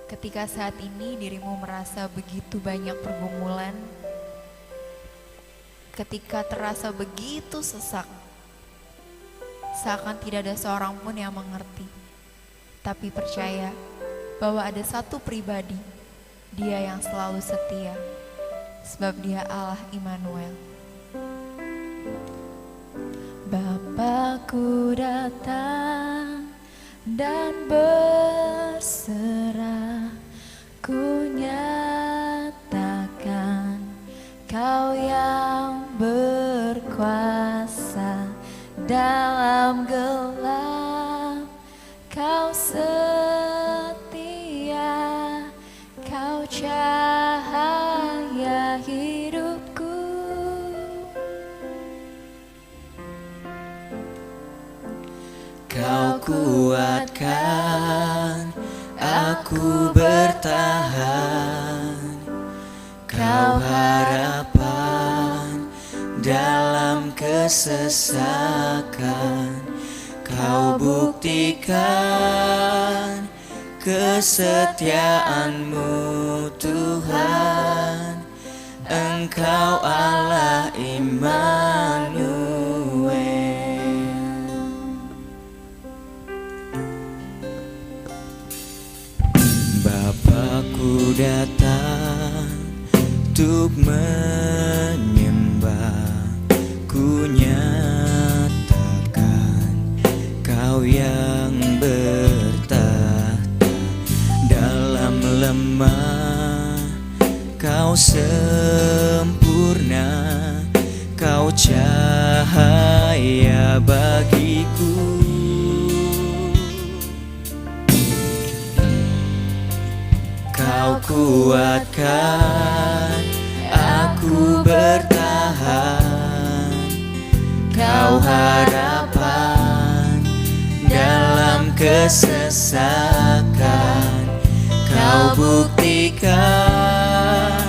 Ketika saat ini dirimu merasa begitu banyak pergumulan, ketika terasa begitu sesak, seakan tidak ada seorang pun yang mengerti. Tapi percaya bahwa ada satu pribadi, Dia yang selalu setia, sebab Dia Allah Immanuel. Bapakku datang dan berserah, ku nyatakan Kau yang berkuasa dalam gelap. Kau setia, Kau cahaya hidupku. Kau kuatkan aku bertahan, Kau harapan dalam kesesakan. Kau buktikan kesetiaan-Mu Tuhan, Engkau Allah Immanuel. Bapakku datang untuk menyembah, ku nyatakan Kau yang bertahta dalam lemah. Kau sempurna, Kau cahaya bagiku. Kau kuatkan aku bertahan, Kau harapan dalam kesesakan. Kau buktikan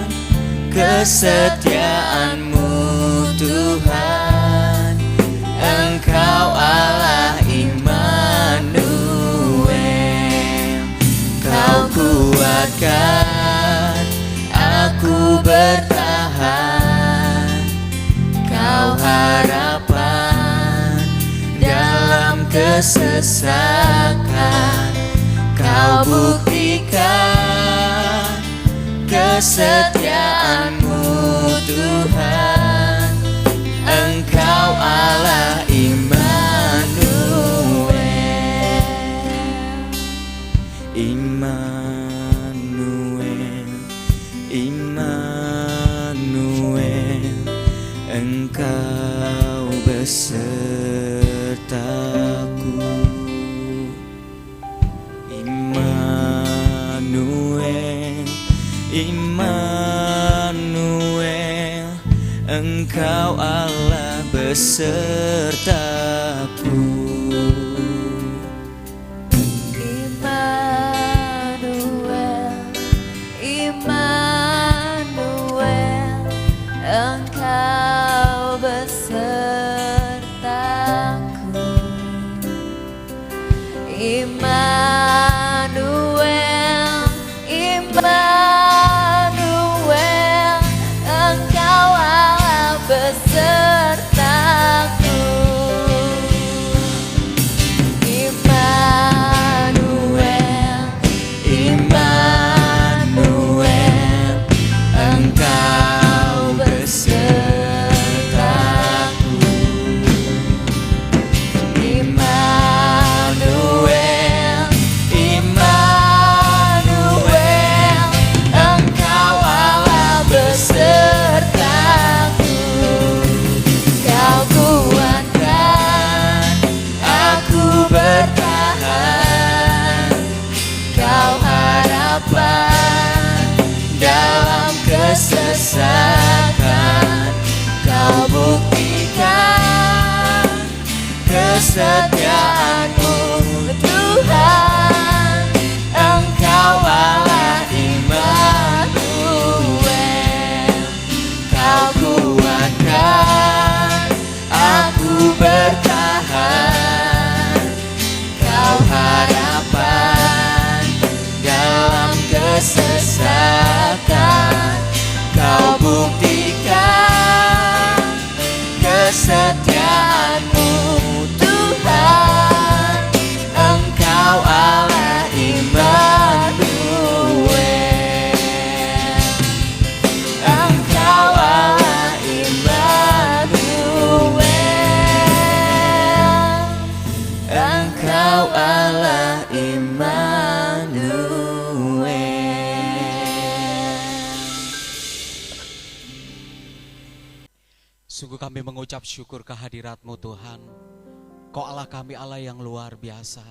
kesetiaan-Mu Tuhan, Engkau Allah Immanuel. Kau kuatkan aku bertahan, Kau harapan dalam kesesakan. Kau buktikan kesetiaan-Mu Tuhan, Engkau Allah Immanuel. Immanuel, Immanuel, Engkau besertaku. Immanuel, Immanuel, Engkau Allah besertaku. Immanuel, Immanuel, Engkau besertaku. Immanuel, Immanuel, Engkau Allah besertaku. Immanuel, Immanuel, Engkau besertaku. Immanuel, Immanuel, Engkau Allah besertaku. Kau kuatkan aku bertahan, Kau harapan dalam kesesakan. Kau buktikan kesetiaan-Mu Tuhan, Engkau Allah Immanuel. Kau kuatkan aku bertahan, Kau harapan dalam Kami mengucap syukur kehadirat-Mu Tuhan. Kau Allah kami, Allah yang luar biasa.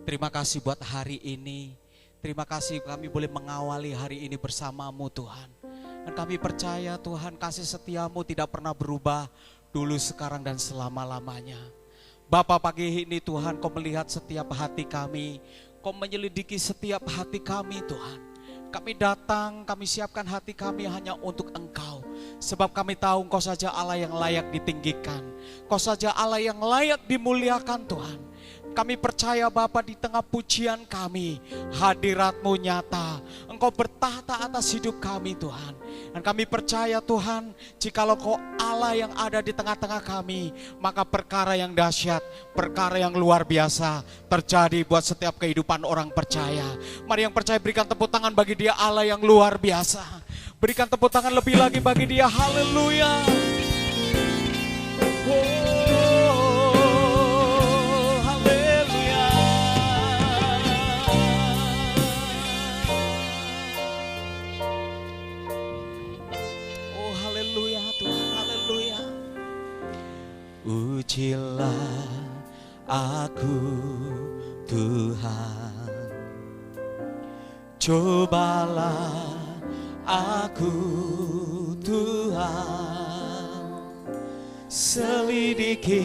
Terima kasih buat hari ini. Terima kasih kami boleh mengawali hari ini bersama-Mu Tuhan. Dan kami percaya Tuhan, kasih setia-Mu tidak pernah berubah dulu, sekarang, dan selama-lamanya. Bapa, pagi ini Tuhan, Kau melihat setiap hati kami. Kau menyelidiki setiap hati kami Tuhan. Kami datang, kami siapkan hati kami hanya untuk Engkau. Sebab kami tahu Engkau saja Allah yang layak ditinggikan. Engkau saja Allah yang layak dimuliakan Tuhan. Kami percaya Bapa, di tengah pujian kami, hadirat-Mu nyata. Engkau bertahta atas hidup kami Tuhan. Dan kami percaya Tuhan, jikalau Kau Allah yang ada di tengah-tengah kami, maka perkara yang dahsyat, perkara yang luar biasa terjadi buat setiap kehidupan orang percaya. Mari yang percaya berikan tepuk tangan bagi Dia Allah yang luar biasa. Berikan tepuk tangan lebih lagi bagi Dia. Haleluya. Ujilah aku Tuhan, cobalah aku Tuhan, selidiki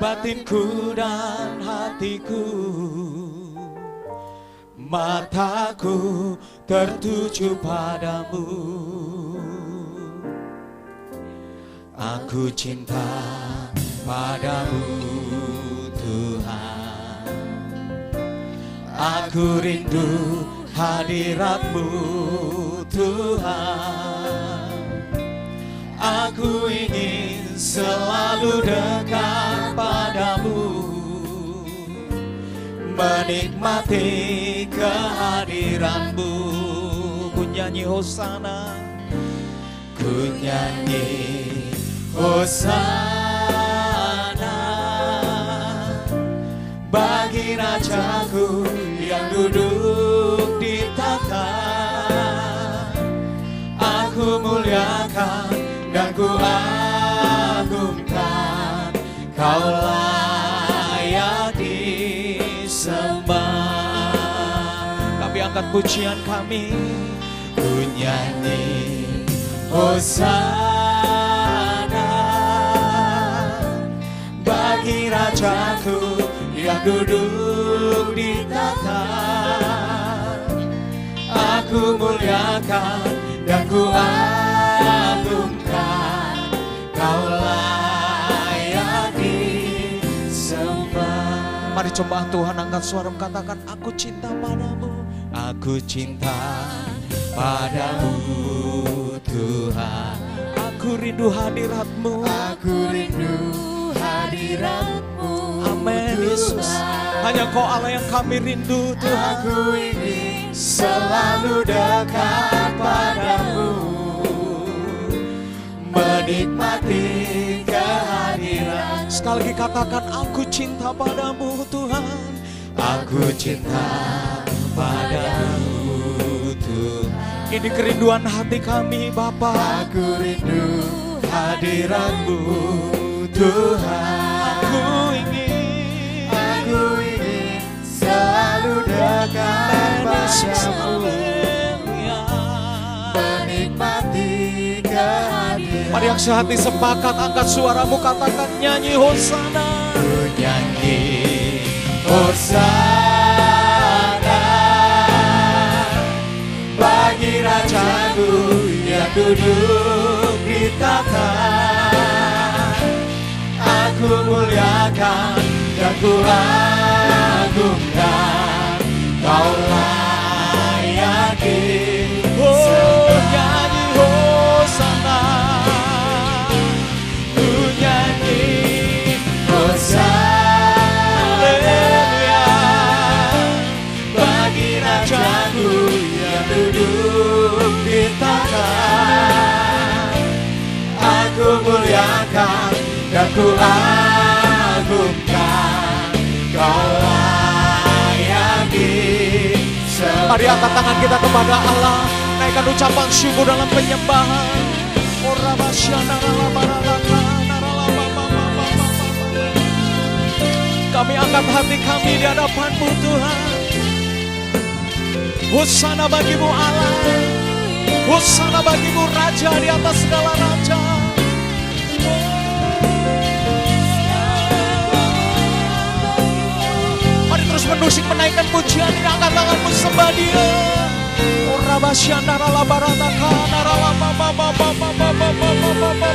batinku dan hatiku, mataku tertuju padamu. Aku cinta padamu Tuhan, aku rindu hadirat-Mu Tuhan. Aku ingin selalu dekat padamu, menikmati kehadiran-Mu. Ku nyanyi hosana, ku nyanyi hosana bagi Rajaku yang duduk di tahta. Aku muliakan dan ku agungkan, Kau layak disembah. Kami angkat pujian kami, ku nyanyi hosana bagi Rajaku yang duduk di tahta. Aku muliakan dan ku agungkan, Kau layak disembah. Mari coba Tuhan angkat suara, katakan, aku cinta padamu. Aku cinta padamu Tuhan. Aku rindu hadirat-Mu. Aku rindu hadirat-Mu. Amin Yesus. Hanya Kau Allah yang kami rindu Tuhan. Aku ingin selalu dekat padamu, menikmati kehadiran. Sekali lagi katakan, aku cinta padamu Tuhan. Aku cinta padamu Tuhan. Ini kerinduan hati kami Bapa. Aku rindu hadirat-Mu Tuhan. Aku ingin selalu dekat padamu, menikmati kehadiran. Mari yang sehati sepakat angkat suaramu, katakan, nyanyi hosana. Ku nyanyi hosana bagi Rajaku yang duduk di tahta. Aku muliakan dan ku agungkan, Kau layak disembah. Nyanyi hosana, ku nyanyi hosana bagi Rajaku yang duduk di tahta. Aku muliakan dan ku agungkan, Kau layak disembah. Mari angkat tangan kita kepada Allah, naikkan ucapan syukur dalam penyembahan. Kami angkat hati kami di hadapan-Mu Tuhan. Hosana bagi-Mu Allah, hosana bagi-Mu Raja di atas segala raja. Mari terus menusik menaikkan pujian ini, angkat tanganmu sembah Dia. Orabasyandara labarataka naralama baba baba baba baba baba.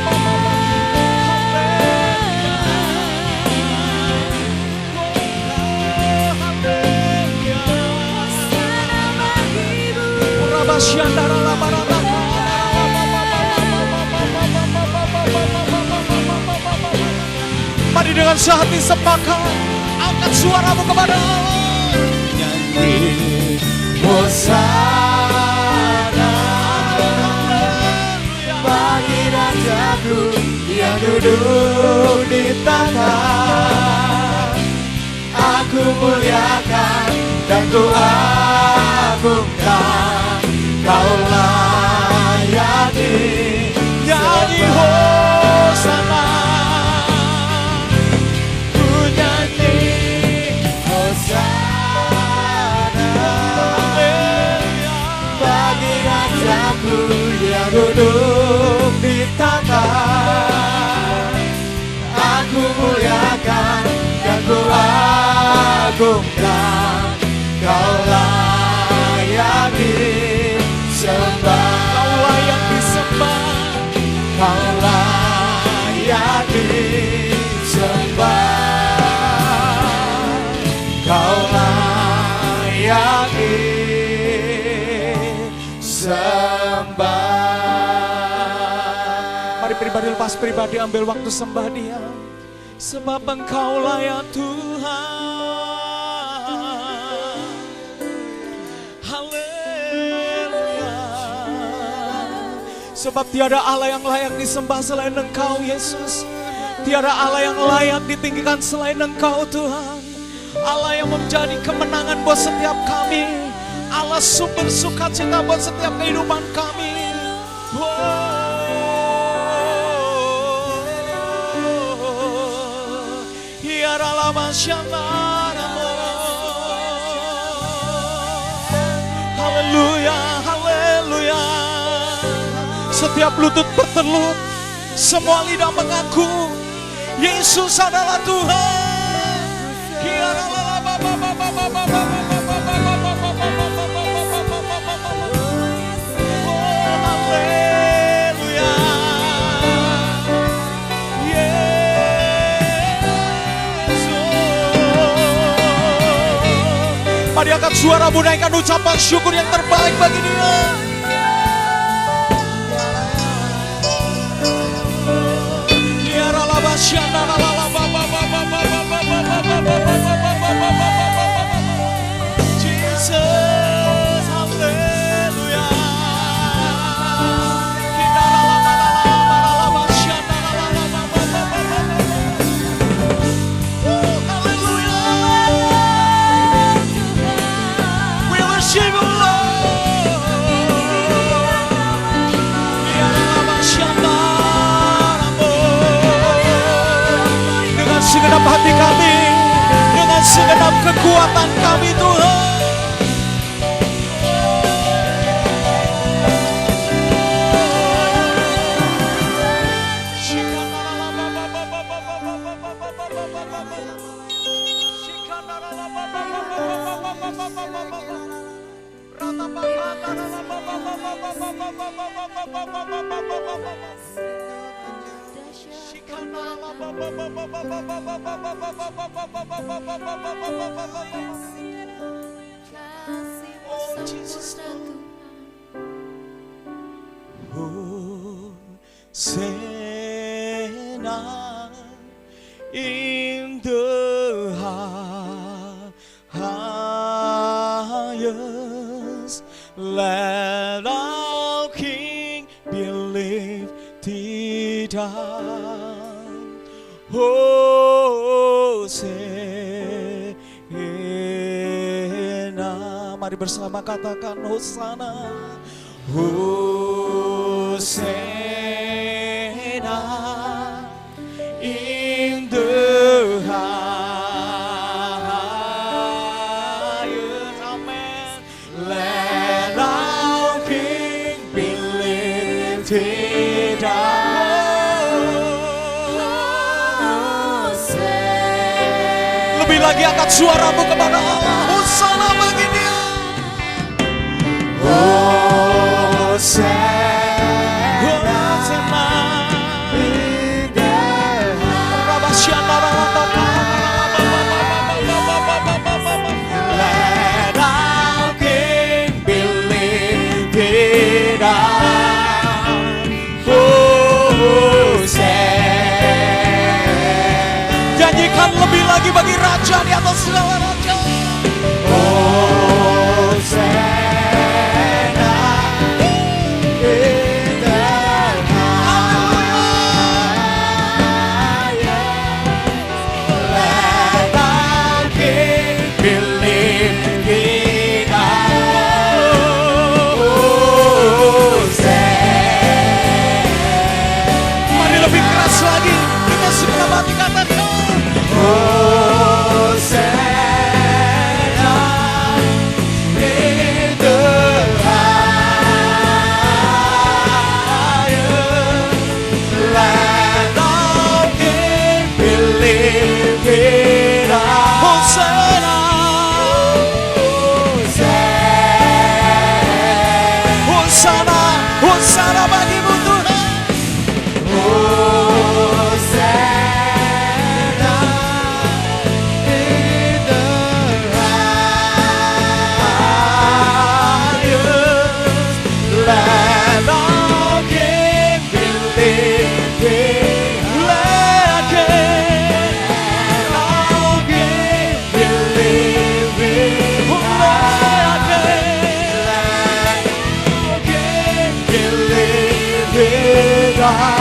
Mari dengan sehati sepakat angkat suaramu kepada Allah. Nyanyi Hosana bagi Rajaku yang duduk di tahta. Aku muliakan dan ku agungkan, Kau layak Nyanyi Hosana, ku nyanyi Hosana bagi Rajaku yang duduk di tahta. Aku muliakan dan ku agungkan, Kau layak disembah. Kau layak disembah. Kau layak disembah. Kau layak disembah. Mari pribadi lepas pribadi ambil waktu sembah Dia. Sebab Engkau layak Tuhan. Haleluya. Sebab tiada Allah yang layak disembah selain Engkau Yesus. Tiada Allah yang layak ditinggikan selain Engkau Tuhan. Allah yang menjadi kemenangan buat setiap kami. Allah sumber sukacita buat setiap kehidupan kami. Haleluya, haleluya. Setiap lutut bertelut, semua lidah mengaku Yesus adalah Tuhan. Haleluya. Mari angkat suara, naikkan ucapan syukur yang terbaik bagi Dia. Jesus, haleluya. Dengan segenap hati kami, dengan segenap kekuatan kami Tuhan. Oh Jesus, Hosanna in the highest. Let our King be lifted up. Hosana. Mari bersama katakan Hosana. Hosana Lebih lagi angkat suaramu kepada Allah. Hosana bagi Dia. Hosana. Let our King be lifted up. Janjikan lebih lagi bagi Raja di atas segala raja. Hosanna in the highest. Let our King be lifted up. Hosanna. Mari lebih keras lagi. Kita sebelah hati katakan. Hosanna in the highest. Let our King be lifted up. Hosana. Hosana. Hosana bagimu Tuhan. Hosanna in the highest. Let our King be lifted. Let Our King be lifted. Our King be lifted up.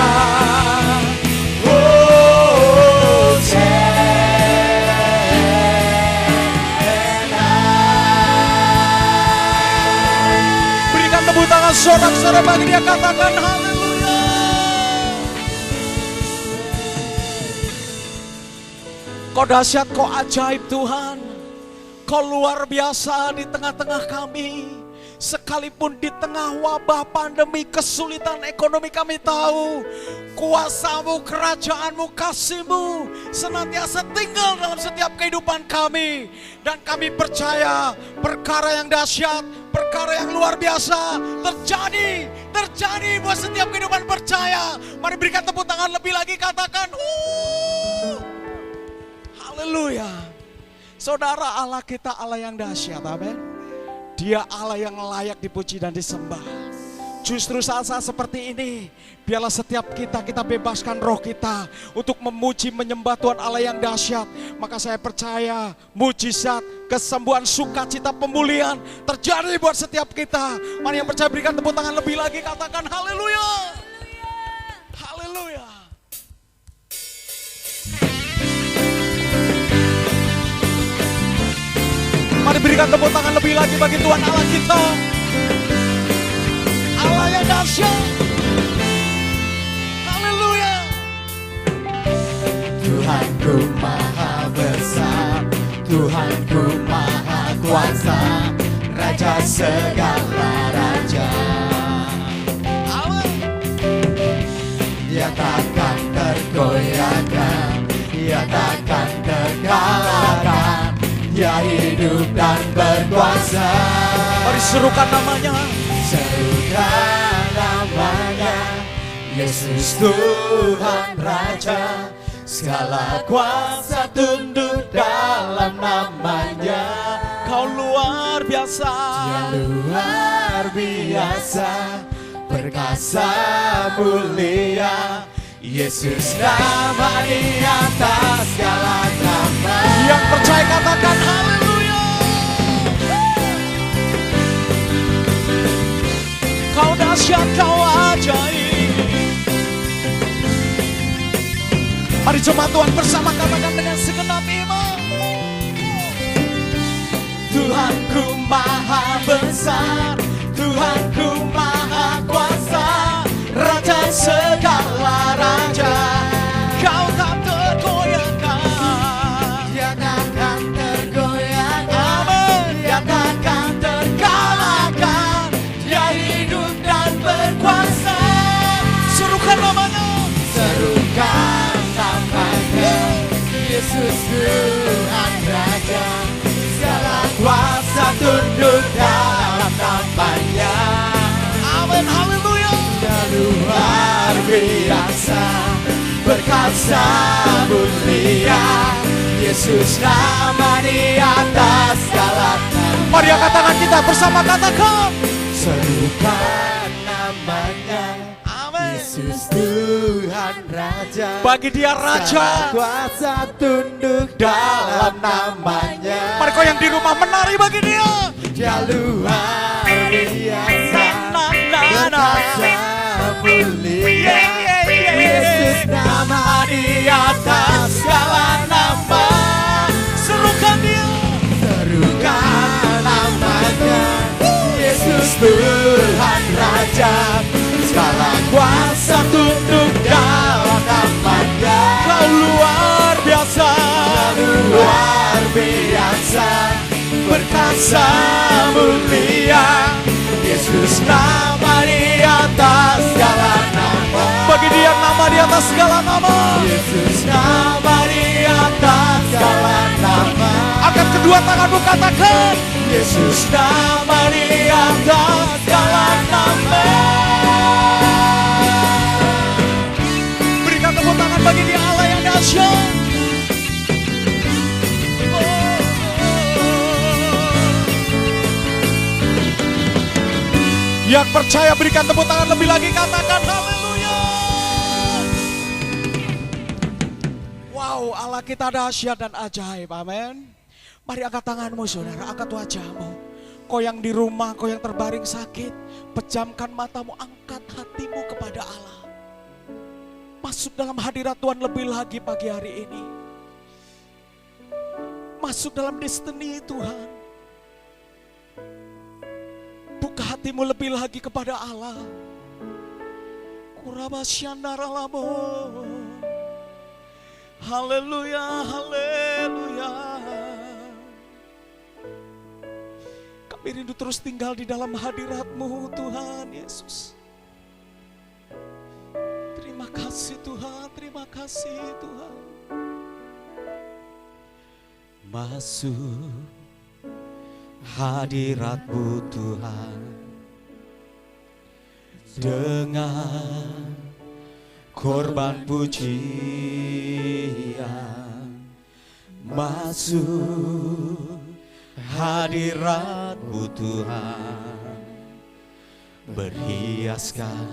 Berikan tepuk tangan sorak-sorai bagi Dia, katakan haleluya. Kau dahsyat, kau ajaib Tuhan. Kau luar biasa di tengah-tengah kami. Sekalipun di tengah wabah pandemi, kesulitan ekonomi, kami tahu kuasa-Mu, kerajaan-Mu, kasih-Mu senantiasa tinggal dalam setiap kehidupan kami. Dan kami percaya perkara yang dahsyat, perkara yang luar biasa terjadi buat setiap kehidupan percaya. Mari berikan tepuk tangan lebih lagi, katakan haleluya. Saudara, Allah kita Allah yang dahsyat, amin. Dia Allah yang layak dipuji dan disembah. Justru saat-saat seperti ini, biarlah setiap kita bebaskan roh kita untuk memuji menyembah Tuhan Allah yang dahsyat. Maka saya percaya mujizat, kesembuhan, sukacita, pemulihan terjadi buat setiap kita. Mari yang percaya berikan tepuk tangan lebih lagi, katakan haleluya. Haleluya. Mari berikan tepuk tangan lebih lagi bagi Tuhan Allah kita. Allah yang dahsyat. Haleluya. Tuhanku maha besar, Tuhanku maha kuasa, Raja segala raja. Dia takkan tergoyahkan, Dia takkan terkalahkan. Dia hidup dan berkuasa. Mari serukan namanya. Serukan namanya, Yesus Tuhan Raja. Segala kuasa tunduk dalam namanya. Kau luar biasa. Dia luar biasa, perkasa mulia. Yesus nama di atas segala nama. Yang percaya katakan haleluya. Kau dahsyat, kau ajaib. Mari jemaat Tuhan bersama katakan dengan segenap iman. Tuhanku maha besar, Tuhanku maha kuasa, Raja segala raja. Kau tak tergoyahkan. Dia takkan tergoyahkan. Amin. Dia takkan terkalahkan. Dia hidup dan berkuasa. Serukan namanya. Serukan namanya, Yesus Tuhan berkuasa mulia. Yesus nama di atas segala nama. Mari angkat tangan kita bersama, katakan Serukan namanya. amin. Yesus Tuhan Raja. Bagi dia Raja, Segala kuasa tunduk dalam namanya. mari kau yang di rumah menari bagi dia. Dia luar biasa, berkuasa mulia. Yesus nama di atas segala nama. Serukan dia, Serukan namanya. Yesus Tuhan Raja. Segala kuasa tunduk dalam namanya. kau luar biasa, Luar biasa, berkuasa mulia. Yesus nama di atas segala nama. bagi dia nama di atas segala nama. Yesus nama di atas segala nama. Angkat kedua tanganmu, katakan Yesus nama di atas segala nama. berikan tepuk tangan bagi dia Allah yang dahsyat. Yang percaya berikan tepuk tangan lebih lagi, katakan haleluya. Wow, Allah kita dahsyat dan ajaib, amin. Mari angkat tanganmu saudara, angkat wajahmu. Kau yang di rumah, kau yang terbaring sakit, pejamkan matamu, angkat hatimu kepada Allah. Masuk dalam hadirat Tuhan lebih lagi pagi hari ini. Masuk dalam destiny Tuhan. Buka hatimu lebih lagi kepada Allah. Kurabasyandaralamo. Haleluya, haleluya. Kami rindu terus tinggal di dalam hadirat-Mu Tuhan Yesus. Terima kasih Tuhan, terima kasih Tuhan. Masuk hadirat-Mu Tuhan dengan korban pujian. Masuk hadirat-Mu Tuhan, berhiaskan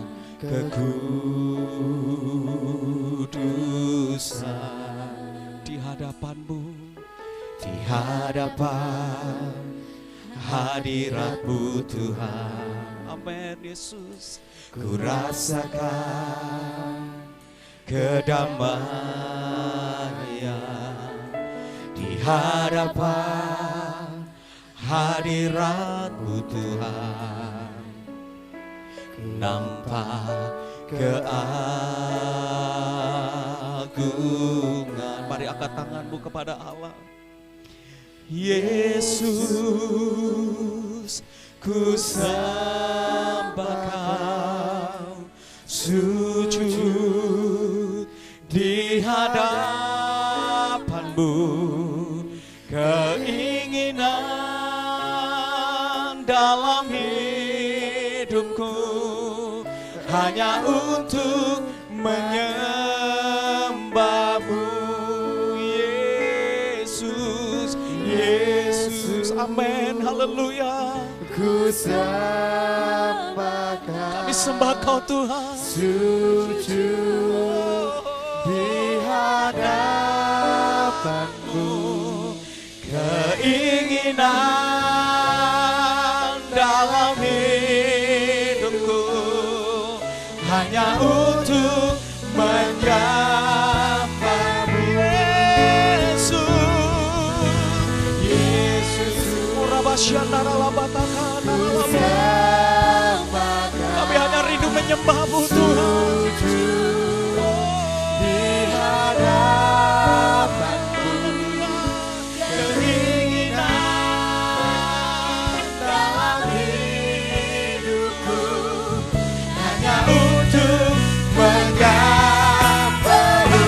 kekudusan. Di hadapan-Mu, di hadapan hadirat-Mu Tuhan, amin Yesus. ku rasakan kedamaian. Di hadapan hadirat-Mu Tuhan, ku nampak keagungan. Mari angkat tanganmu kepada Allah. Yesus, ku sembah Kau, sujud di hadapan-Mu. Keinginan dalam hidupku hanya untuk menyembah-Mu. Yesus, Yesus, Amin, haleluya. ku sembah Kau, Kami sembah Kau Tuhan. sujud di hadapan-Mu. Keinginan dalam hidupku hanya untuk menyembah-Mu. Yesus, Yesus, Kami hanya rindu menyembah-Mu Tuhan. di hadapan-Mu. Keinginan dalam hidupku hanya untuk menyembah-Mu.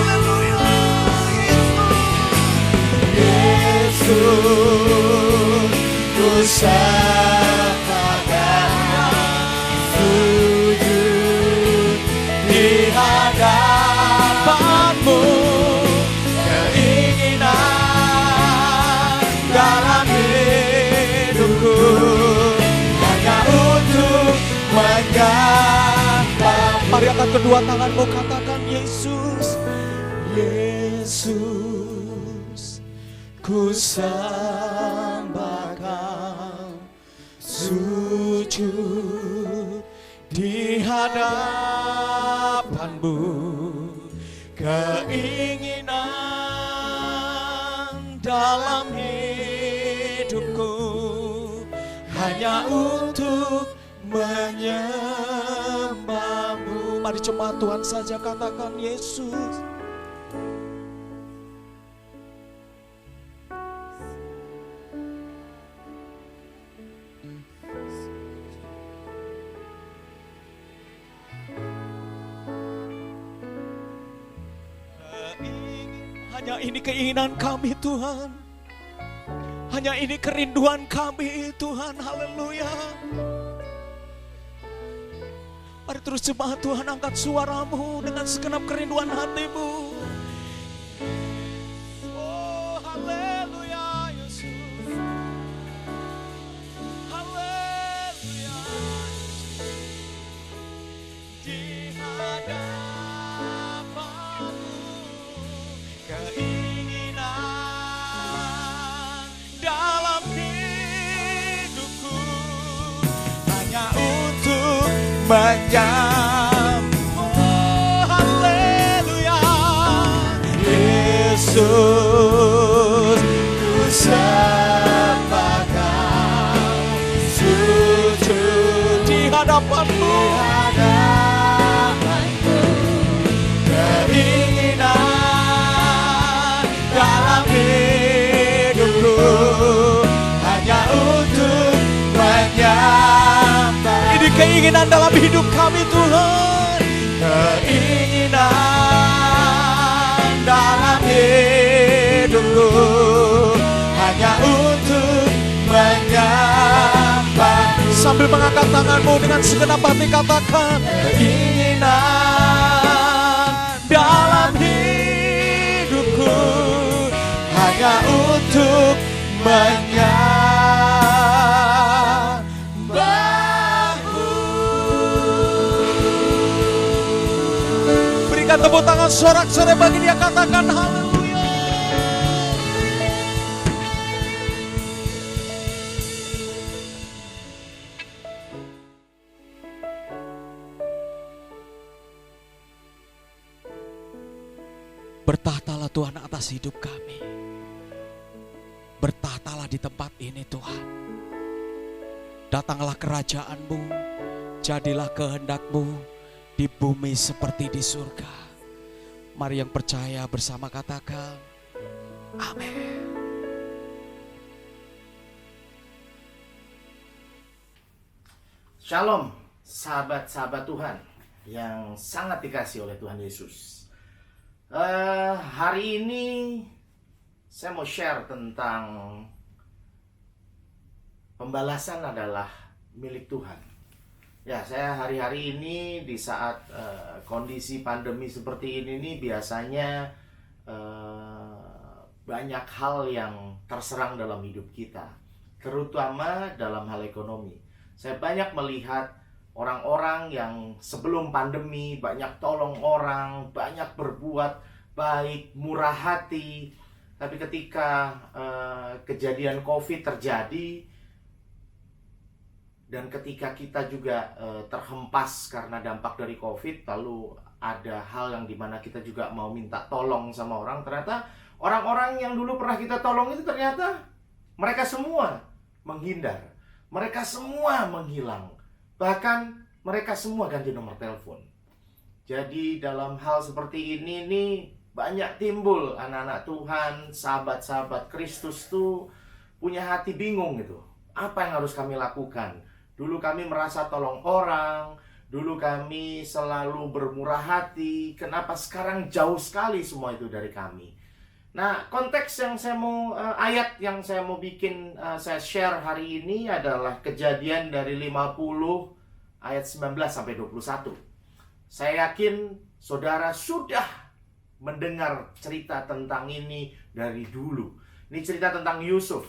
Yesus, ku sembah Kau, sujud di hadapan-Mu. Angkat kedua tanganmu, katakan Yesus. Yesus, ku sembahkan, sujud di hadapanmu. Keinginan dalam hidupku hanya untuk menyembahmu. Mari cuma Tuhan saja katakan Yesus. Hanya ini keinginan kami Tuhan. Hanya ini kerinduan kami Tuhan. Haleluya. Mari terus jemaat Tuhan, angkat suaramu dengan segenap kerinduan hatimu. Oh haleluya Yesus. Haleluya Yesus. Di hadapanmu keinginan dalam hidupku hanya untuk menyambut. Oh, haleluya. Yesus, ku sembahkan, sujud Di hadapanmu, keinginan dalam hidupku hanya untuk menyembah. ini keinginan dalam hidup kami Tuhan. Keinginan dalam hidupku hanya untuk menyembah. Sambil mengangkat tanganmu dengan segenap hati katakan, Keinginan dalam hidupku hanya untuk menyembahmu. berikan tepuk tangan sorak-sorai bagi dia, katakan haleluya. Bertahtalah Tuhan atas hidup kami. Bertahtalah di tempat ini Tuhan. Datanglah kerajaan-Mu, jadilah kehendak-Mu di bumi seperti di surga. Mari yang percaya bersama katakan, amin. Shalom, sahabat-sahabat Tuhan yang sangat dikasihi oleh Tuhan Yesus. Hari ini saya mau share tentang pembalasan adalah milik Tuhan. Ya, saya hari-hari ini di saat kondisi pandemi seperti ini nih biasanya banyak hal yang terserang dalam hidup kita, terutama dalam hal ekonomi. Saya banyak melihat orang-orang yang sebelum pandemi banyak tolong orang, banyak berbuat baik, murah hati. Tapi ketika kejadian COVID terjadi, dan ketika kita juga terhempas karena dampak dari COVID, lalu ada hal yang dimana kita juga mau minta tolong sama orang, ternyata orang-orang yang dulu pernah kita tolong itu ternyata mereka semua menghindar, mereka semua menghilang, bahkan mereka semua ganti nomor telepon. Jadi dalam hal seperti ini nih banyak timbul anak-anak Tuhan, sahabat-sahabat Kristus tuh punya hati bingung gitu. Apa yang harus kami lakukan? Dulu kami merasa tolong orang, dulu kami selalu bermurah hati. Kenapa sekarang jauh sekali semua itu dari kami? Nah, konteks yang saya mau, ayat yang saya mau bikin, saya share hari ini adalah Kejadian dari 50 ayat 19 sampai 21. Saya yakin saudara sudah mendengar cerita tentang ini dari dulu. Ini cerita tentang Yusuf.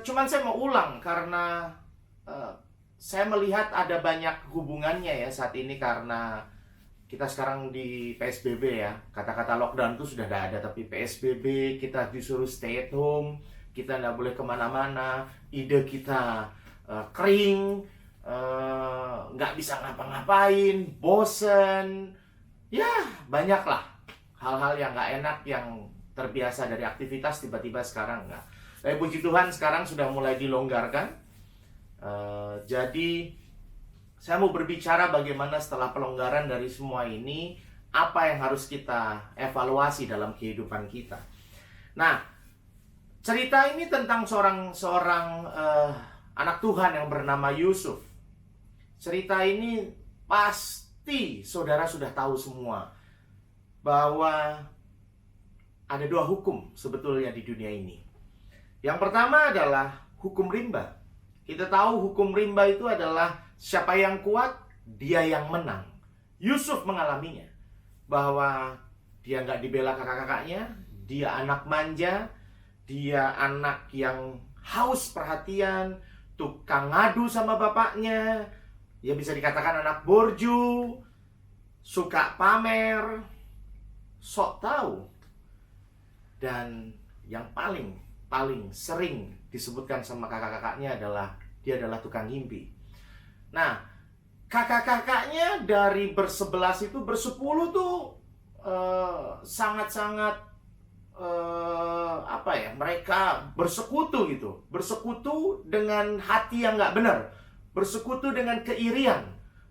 Cuman saya mau ulang karena saya melihat ada banyak hubungannya ya saat ini, karena kita sekarang di PSBB ya. Kata-kata lockdown itu sudah tidak ada, tapi PSBB kita disuruh stay at home, kita nggak boleh kemana-mana, ide kita kering, nggak bisa ngapa-ngapain, bosen, ya banyaklah hal-hal yang nggak enak yang terbiasa dari aktivitas tiba-tiba sekarang nggak. Tapi puji Tuhan sekarang sudah mulai dilonggarkan. Jadi saya mau berbicara bagaimana setelah pelonggaran dari semua ini, apa yang harus kita evaluasi dalam kehidupan kita. Nah, cerita ini tentang seorang anak Tuhan yang bernama Yusuf. Cerita ini pasti saudara sudah tahu semua bahwa ada dua hukum sebetulnya di dunia ini. Yang pertama adalah hukum rimba. Kita tahu hukum rimba itu adalah siapa yang kuat, dia yang menang. Yusuf mengalaminya. Bahwa dia nggak dibela kakak-kakaknya, dia anak manja, dia anak yang haus perhatian, tukang ngadu sama bapaknya, ya bisa dikatakan anak borju, suka pamer, sok tahu. Dan yang paling sering disebutkan sama kakak-kakaknya adalah dia adalah tukang ngimpi. Nah, kakak-kakaknya dari bersebelas itu bersepuluh tuh sangat-sangat mereka bersekutu gitu, bersekutu dengan hati yang nggak benar, bersekutu dengan keirian,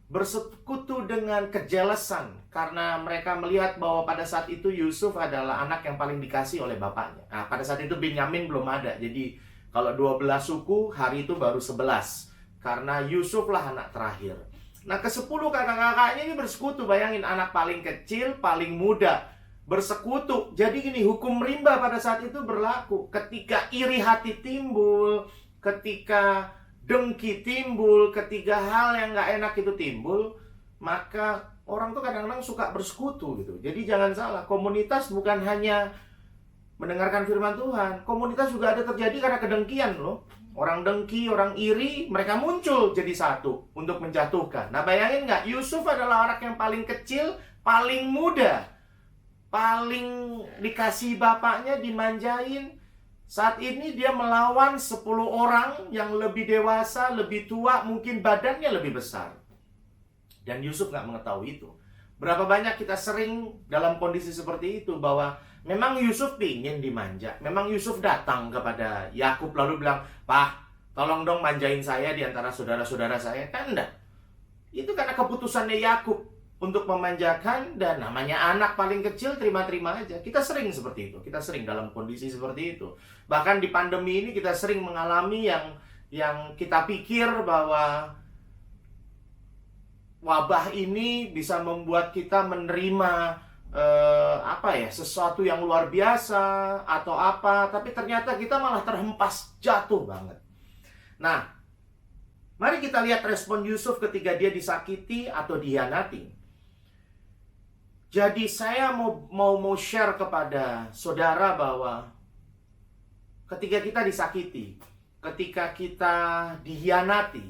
bersekutu dengan kejelesan, karena mereka melihat bahwa pada saat itu Yusuf adalah anak yang paling dikasih oleh bapaknya. Nah, pada saat itu Binyamin belum ada, jadi kalau 12 suku, hari itu baru 11, karena Yusuf lah anak terakhir. Nah, ke-10 kakak-kakaknya ini bersekutu. Bayangin, anak paling kecil, paling muda bersekutu. Jadi gini, hukum rimba pada saat itu berlaku. Ketika iri hati timbul, ketika dengki timbul, ketika hal yang gak enak itu timbul, maka orang tuh kadang-kadang suka bersekutu gitu. Jadi jangan salah, komunitas bukan hanya mendengarkan firman Tuhan, komunitas juga ada terjadi karena kedengkian loh. Orang dengki, orang iri, mereka muncul jadi satu untuk menjatuhkan. Nah, bayangin nggak, Yusuf adalah orang yang paling kecil, paling muda, paling dikasih bapaknya, dimanjain. Saat ini dia melawan 10 orang yang lebih dewasa, lebih tua, mungkin badannya lebih besar. Dan Yusuf nggak mengetahui itu. Berapa banyak kita sering dalam kondisi seperti itu, bahwa memang Yusuf ingin dimanja. Memang Yusuf datang kepada Yakub lalu bilang, "Pak, tolong dong manjain saya di antara saudara-saudara saya." Kan enggak. Itu karena keputusannya Yakub untuk memanjakan, dan namanya anak paling kecil terima-terima aja. Kita sering seperti itu. Kita sering dalam kondisi seperti itu. Bahkan di pandemi ini kita sering mengalami yang kita pikir bahwa wabah ini bisa membuat kita menerima sesuatu yang luar biasa atau apa, tapi ternyata kita malah terhempas jatuh banget. Nah, mari kita lihat respon Yusuf ketika dia disakiti atau dihianati. Jadi saya mau share kepada saudara bahwa ketika kita disakiti, ketika kita dihianati,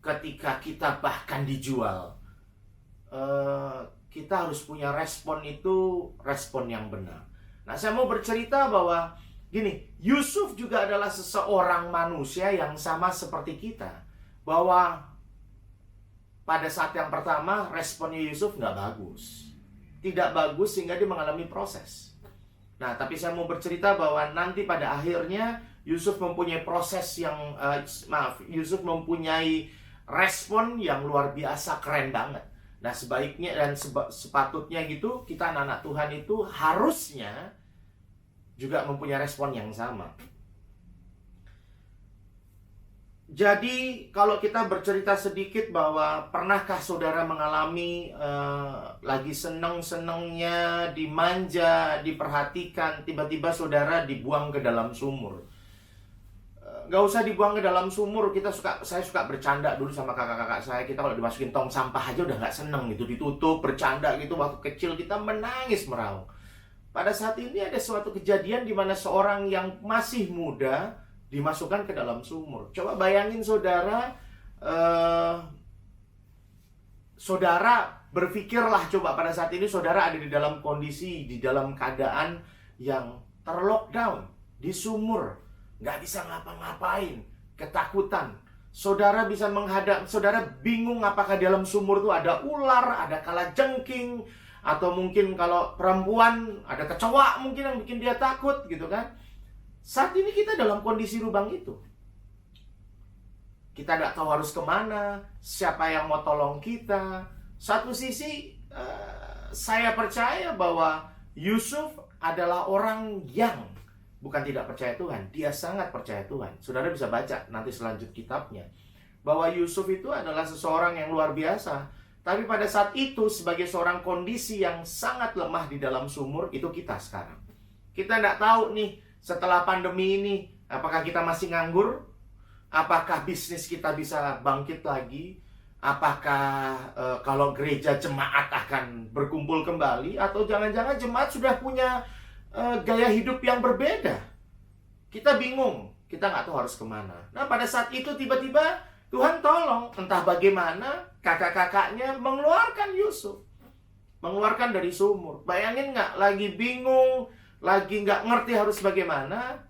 ketika kita bahkan dijual, kita harus punya respon itu, respon yang benar. Nah, saya mau bercerita bahwa gini, Yusuf juga adalah seseorang manusia yang sama seperti kita. Bahwa pada saat yang pertama responnya Yusuf nggak bagus. Tidak bagus sehingga dia mengalami proses. Nah, tapi saya mau bercerita bahwa nanti pada akhirnya Yusuf mempunyai proses yang, Yusuf mempunyai respon yang luar biasa, keren banget. Nah, sebaiknya dan sepatutnya gitu, kita anak-anak Tuhan itu harusnya juga mempunyai respon yang sama. Jadi, kalau kita bercerita sedikit bahwa pernahkah saudara mengalami lagi seneng-senengnya, dimanja, diperhatikan, tiba-tiba saudara dibuang ke dalam sumur. Gak usah dibuang ke dalam sumur. Saya suka bercanda dulu sama kakak-kakak saya. Kita kalau dimasukin tong sampah aja udah gak seneng gitu, ditutup, bercanda gitu. Waktu kecil kita menangis meraung. Pada saat ini ada suatu kejadian di mana seorang yang masih muda dimasukkan ke dalam sumur. Coba bayangin saudara, saudara berpikirlah coba pada saat ini saudara ada di dalam kondisi, di dalam keadaan yang terlockdown, di sumur, nggak bisa ngapa-ngapain, ketakutan. Saudara bisa menghadap, saudara bingung apakah dalam sumur itu ada ular, ada kalajengking, atau mungkin kalau perempuan ada kecoa mungkin yang bikin dia takut gitu kan. Saat ini kita dalam kondisi lubang itu. Kita nggak tahu harus kemana, siapa yang mau tolong kita. Satu sisi, saya percaya bahwa Yusuf adalah orang yang bukan tidak percaya Tuhan. Dia sangat percaya Tuhan. Saudara bisa baca nanti selanjut kitabnya. Bahwa Yusuf itu adalah seseorang yang luar biasa. Tapi pada saat itu, sebagai seorang kondisi yang sangat lemah di dalam sumur, itu kita sekarang. Kita nggak tahu nih, setelah pandemi ini, apakah kita masih nganggur? Apakah bisnis kita bisa bangkit lagi? Apakah kalau gereja jemaat akan berkumpul kembali? Atau jangan-jangan jemaat sudah punya gaya hidup yang berbeda? Kita bingung, kita nggak tahu harus kemana. Nah pada saat itu tiba-tiba Tuhan tolong, entah bagaimana kakak-kakaknya mengeluarkan Yusuf. Mengeluarkan dari sumur. Bayangin nggak, lagi bingung, lagi nggak ngerti harus bagaimana,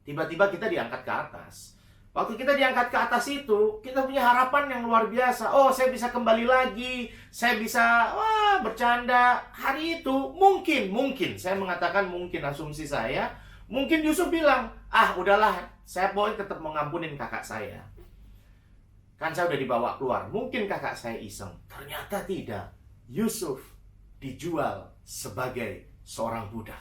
tiba-tiba kita diangkat ke atas. Waktu kita diangkat ke atas itu, kita punya harapan yang luar biasa. Oh, saya bisa kembali lagi. Saya bisa bercanda. Hari itu mungkin. Saya mengatakan mungkin, asumsi saya. Mungkin Yusuf bilang, udahlah, saya pokoknya tetap mengampunin kakak saya. Kan saya udah dibawa keluar. Mungkin kakak saya iseng. Ternyata tidak. Yusuf dijual sebagai seorang budak.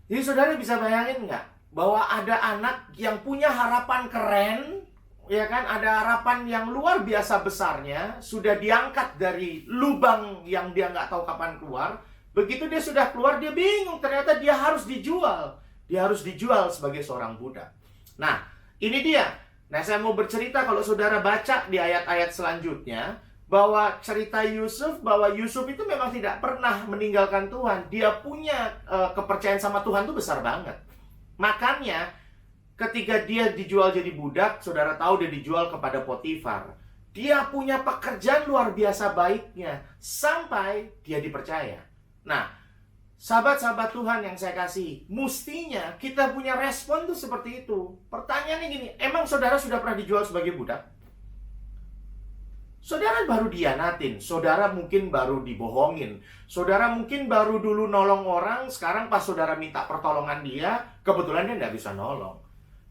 Jadi saudara bisa bayangin nggak? Bahwa ada anak yang punya harapan keren, ya kan? Ada harapan yang luar biasa besarnya, sudah diangkat dari lubang yang dia nggak tahu kapan keluar. Begitu dia sudah keluar, dia bingung. Ternyata dia harus dijual. Dia harus dijual sebagai seorang budak. Nah, ini dia. Nah, saya mau bercerita kalau saudara baca di ayat-ayat selanjutnya, bahwa cerita Yusuf, bahwa Yusuf itu memang tidak pernah meninggalkan Tuhan. Dia punya kepercayaan sama Tuhan itu besar banget. Makanya ketika dia dijual jadi budak, saudara tahu dia dijual kepada Potifar. Dia punya pekerjaan luar biasa baiknya sampai dia dipercaya. Nah, sahabat-sahabat Tuhan yang saya kasih, mestinya kita punya respon tuh seperti itu. Pertanyaannya gini, emang saudara sudah pernah dijual sebagai budak? Saudara baru dianatin, saudara mungkin baru dibohongin, saudara mungkin baru dulu nolong orang, sekarang pas saudara minta pertolongan dia, kebetulan dia nggak bisa nolong.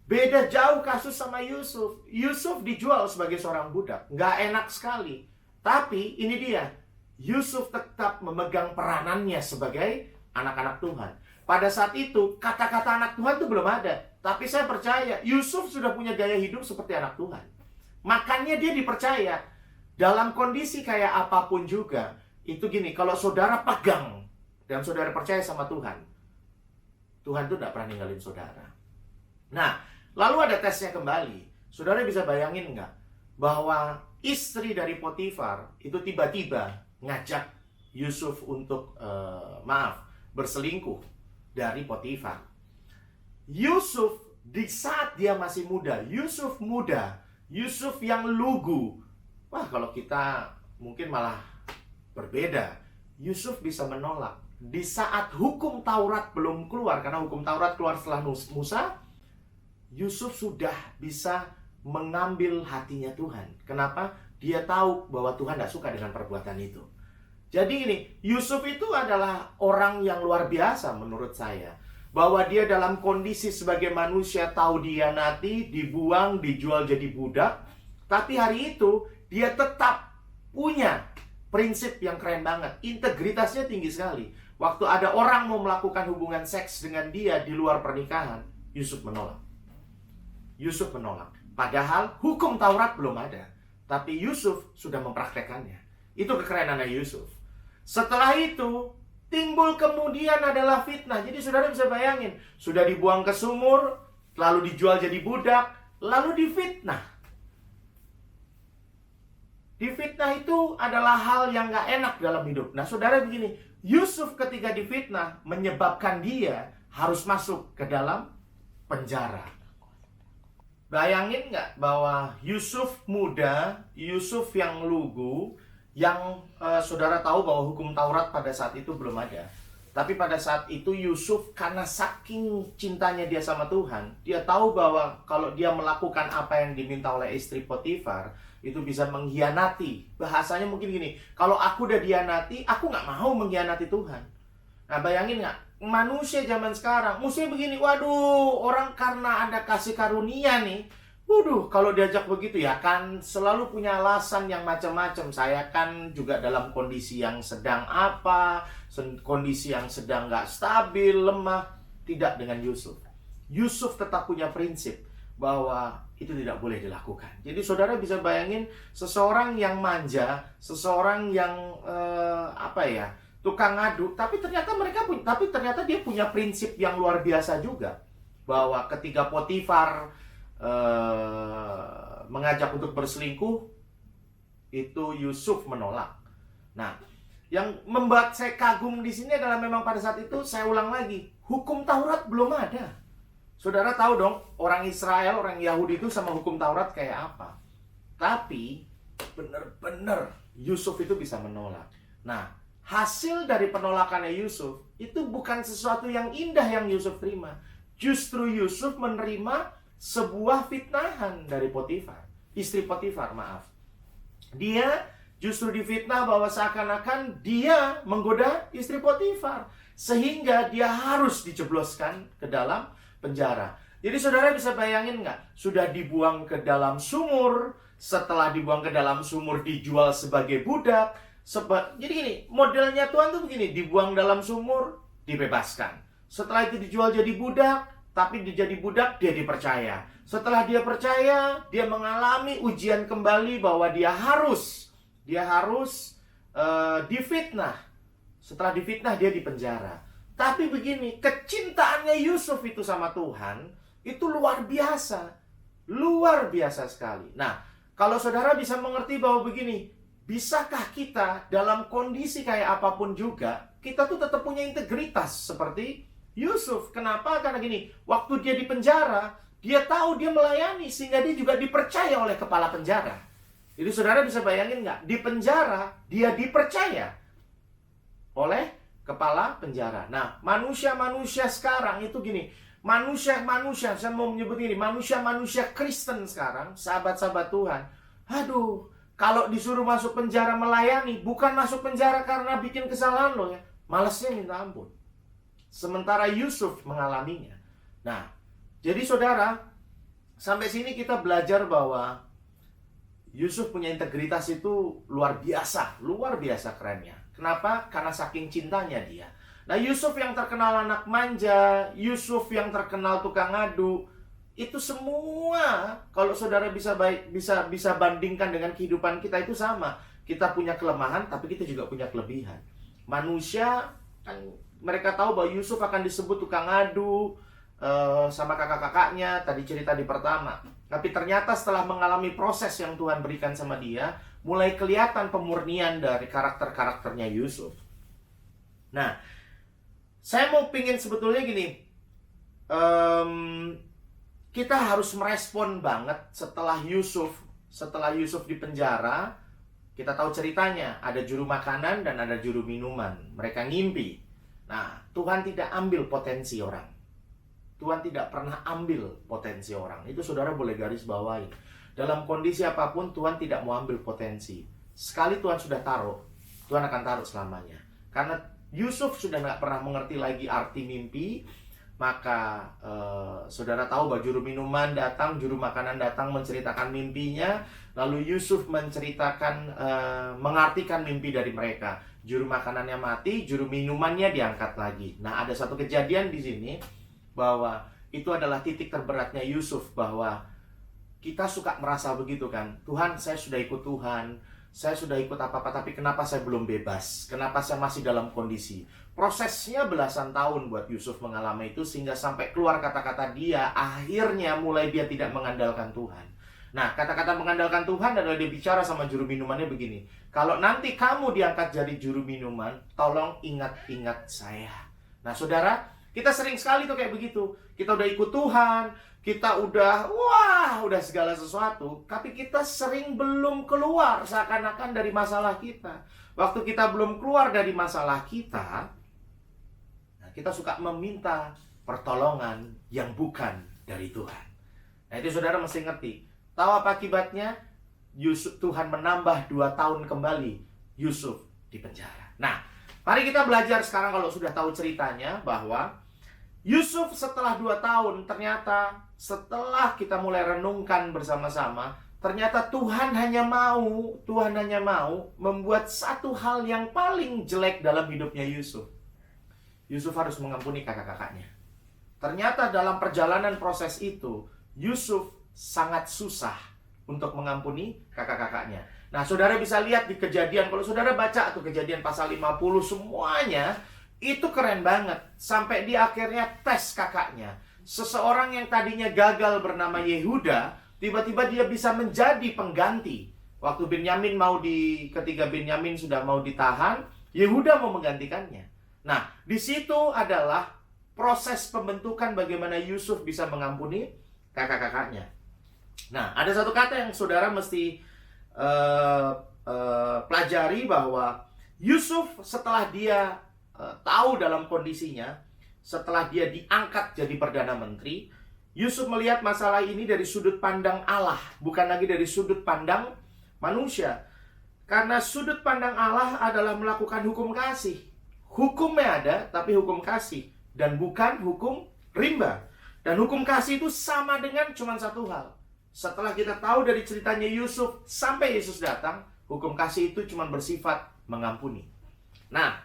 Beda jauh kasus sama Yusuf. Yusuf dijual sebagai seorang budak, nggak enak sekali. Tapi ini dia, Yusuf tetap memegang peranannya sebagai anak-anak Tuhan. Pada saat itu, kata-kata anak Tuhan itu belum ada. Tapi saya percaya, Yusuf sudah punya gaya hidup seperti anak Tuhan. Makanya dia dipercaya. Dalam kondisi kayak apapun juga, itu gini, kalau saudara pegang dan saudara percaya sama Tuhan, Tuhan itu tidak pernah ninggalin saudara. Nah, lalu ada tesnya kembali. Saudara bisa bayangin nggak, bahwa istri dari Potifar itu tiba-tiba ngajak Yusuf untuk, berselingkuh dari Potifar. Yusuf di saat dia masih muda, Yusuf yang lugu. Wah, kalau kita mungkin malah berbeda. Yusuf bisa menolak. Di saat hukum Taurat belum keluar, karena hukum Taurat keluar setelah Musa, Yusuf sudah bisa mengambil hatinya Tuhan. Kenapa? Dia tahu bahwa Tuhan tidak suka dengan perbuatan itu. Jadi ini, Yusuf itu adalah orang yang luar biasa menurut saya. Bahwa dia dalam kondisi sebagai manusia tahu dihianati, dibuang, dijual jadi budak. Tapi hari itu, dia tetap punya prinsip yang keren banget. Integritasnya tinggi sekali. Waktu ada orang mau melakukan hubungan seks dengan dia di luar pernikahan, Yusuf menolak. Yusuf menolak. Padahal hukum Taurat belum ada. Tapi Yusuf sudah mempraktekannya. Itu kekerenannya Yusuf. Setelah itu, timbul kemudian adalah fitnah. Jadi saudara bisa bayangin, sudah dibuang ke sumur, lalu dijual jadi budak, lalu difitnah. Difitnah itu adalah hal yang gak enak dalam hidup. Nah saudara begini, Yusuf ketika difitnah menyebabkan dia harus masuk ke dalam penjara. Bayangin nggak bahwa Yusuf muda, Yusuf yang lugu, yang saudara tahu bahwa hukum Taurat pada saat itu belum ada. Tapi pada saat itu Yusuf karena saking cintanya dia sama Tuhan, dia tahu bahwa kalau dia melakukan apa yang diminta oleh istri Potifar, itu bisa mengkhianati. Bahasanya mungkin gini, kalau aku udah dihianati, aku nggak mau mengkhianati Tuhan. Nah bayangin nggak, manusia zaman sekarang, musuhnya begini, waduh, orang karena ada kasih karunia nih, waduh, kalau diajak begitu ya kan selalu punya alasan yang macam-macam. Saya kan juga dalam kondisi yang sedang apa, kondisi yang sedang nggak stabil, lemah. Tidak dengan Yusuf. Yusuf tetap punya prinsip bahwa itu tidak boleh dilakukan. Jadi saudara bisa bayangin seseorang yang manja, seseorang yang tukang ngadu, tapi ternyata dia punya prinsip yang luar biasa juga, bahwa ketika Potifar mengajak untuk berselingkuh, itu Yusuf menolak. Nah, yang membuat saya kagum di sini adalah memang pada saat itu, saya ulang lagi, hukum Taurat belum ada. Saudara tahu dong, orang Israel, orang Yahudi itu sama hukum Taurat kayak apa. Tapi, benar-benar Yusuf itu bisa menolak. Nah, hasil dari penolakannya Yusuf, itu bukan sesuatu yang indah yang Yusuf terima. Justru Yusuf menerima sebuah fitnahan dari Potifar. Istri Potifar, maaf. Dia justru difitnah bahwa seakan-akan dia menggoda istri Potifar. Sehingga dia harus dijebloskan ke dalam penjara. Jadi saudara bisa bayangin nggak? Sudah dibuang ke dalam sumur, setelah dibuang ke dalam sumur dijual sebagai budak. Jadi gini, modelnya Tuhan tuh begini, dibuang dalam sumur, dibebaskan. Setelah itu dijual jadi budak, tapi dia jadi budak, dia dipercaya. Setelah dia percaya, dia mengalami ujian kembali bahwa dia harus difitnah. Setelah difitnah, dia dipenjara. Tapi begini, kecintaannya Yusuf itu sama Tuhan, itu luar biasa. Luar biasa sekali. Nah, kalau saudara bisa mengerti bahwa begini, bisakah kita dalam kondisi kayak apapun juga, kita tuh tetap punya integritas seperti Yusuf. Kenapa? Karena gini, waktu dia di penjara, dia tahu dia melayani, sehingga dia juga dipercaya oleh kepala penjara. Jadi saudara bisa bayangin nggak? Di penjara, dia dipercaya oleh kepala penjara. Nah, manusia-manusia sekarang itu gini, manusia-manusia, saya mau menyebut ini, manusia-manusia Kristen sekarang, sahabat-sahabat Tuhan, aduh, kalau disuruh masuk penjara melayani, bukan masuk penjara karena bikin kesalahan loh ya, malasnya minta ampun. Sementara Yusuf mengalaminya. Nah, jadi saudara, sampai sini kita belajar bahwa Yusuf punya integritas itu luar biasa kerennya. Kenapa? Karena saking cintanya dia. Nah, Yusuf yang terkenal anak manja, Yusuf yang terkenal tukang ngadu, itu semua kalau saudara bisa bandingkan dengan kehidupan kita itu sama. Kita punya kelemahan, tapi kita juga punya kelebihan. Manusia kan mereka tahu bahwa Yusuf akan disebut tukang ngadu sama kakak-kakaknya, tadi cerita di pertama. Tapi ternyata setelah mengalami proses yang Tuhan berikan sama dia, mulai kelihatan pemurnian dari karakter-karakternya Yusuf. Nah, saya mau pingin sebetulnya gini, kita harus merespon banget setelah Yusuf di penjara. Kita tahu ceritanya, ada juru makanan dan ada juru minuman. Mereka ngimpi. Nah, Tuhan tidak ambil potensi orang. Tuhan tidak pernah ambil potensi orang. Itu saudara boleh garis bawahi. Dalam kondisi apapun, Tuhan tidak mau ambil potensi. Sekali Tuhan sudah taruh, Tuhan akan taruh selamanya. Karena Yusuf sudah nggak pernah mengerti lagi arti mimpi, maka saudara tahu bahwa juru minuman datang, juru makanan datang menceritakan mimpinya, lalu Yusuf mengartikan mimpi dari mereka. Juru makanannya mati, juru minumannya diangkat lagi. Nah, ada satu kejadian di sini bahwa itu adalah titik terberatnya Yusuf, bahwa kita suka merasa begitu kan, Tuhan, saya sudah ikut Tuhan, saya sudah ikut apa-apa, tapi kenapa saya belum bebas? Kenapa saya masih dalam kondisi? Prosesnya belasan tahun buat Yusuf mengalami itu, sehingga sampai keluar kata-kata dia, akhirnya mulai dia tidak mengandalkan Tuhan. Nah, kata-kata mengandalkan Tuhan adalah dia bicara sama juru minumannya begini, kalau nanti kamu diangkat jadi juru minuman, tolong ingat-ingat saya. Nah, saudara, Kita sering sekali tuh kayak begitu. Kita udah ikut Tuhan, kita udah segala sesuatu, tapi kita sering belum keluar seakan-akan dari masalah kita. Waktu kita belum keluar dari masalah kita, nah kita suka meminta pertolongan yang bukan dari Tuhan. Nah itu saudara mesti ngerti. Tahu apa akibatnya? Tuhan menambah 2 tahun kembali Yusuf di penjara. Nah, mari kita belajar sekarang kalau sudah tahu ceritanya bahwa Yusuf setelah 2 tahun ternyata setelah kita mulai renungkan bersama-sama, ternyata Tuhan hanya mau membuat satu hal yang paling jelek dalam hidupnya Yusuf. Yusuf harus mengampuni kakak-kakaknya. Ternyata dalam perjalanan proses itu, Yusuf sangat susah untuk mengampuni kakak-kakaknya. Nah, saudara bisa lihat di Kejadian, kalau saudara baca tuh Kejadian pasal 50 semuanya, itu keren banget. Sampai di akhirnya tes kakaknya. Seseorang yang tadinya gagal bernama Yehuda, tiba-tiba dia bisa menjadi pengganti. Waktu ketika Benyamin sudah mau ditahan, Yehuda mau menggantikannya. Nah, di situ adalah proses pembentukan bagaimana Yusuf bisa mengampuni kakak-kakaknya. Nah, ada satu kata yang saudara mesti pelajari bahwa Yusuf setelah dia tahu dalam kondisinya, setelah dia diangkat jadi Perdana Menteri, Yusuf melihat masalah ini dari sudut pandang Allah, bukan lagi dari sudut pandang manusia. Karena sudut pandang Allah adalah melakukan hukum kasih. Hukumnya ada, tapi hukum kasih. Dan bukan hukum rimba. Dan hukum kasih itu sama dengan cuma satu hal. Setelah kita tahu dari ceritanya Yusuf sampai Yesus datang, hukum kasih itu cuma bersifat mengampuni. Nah,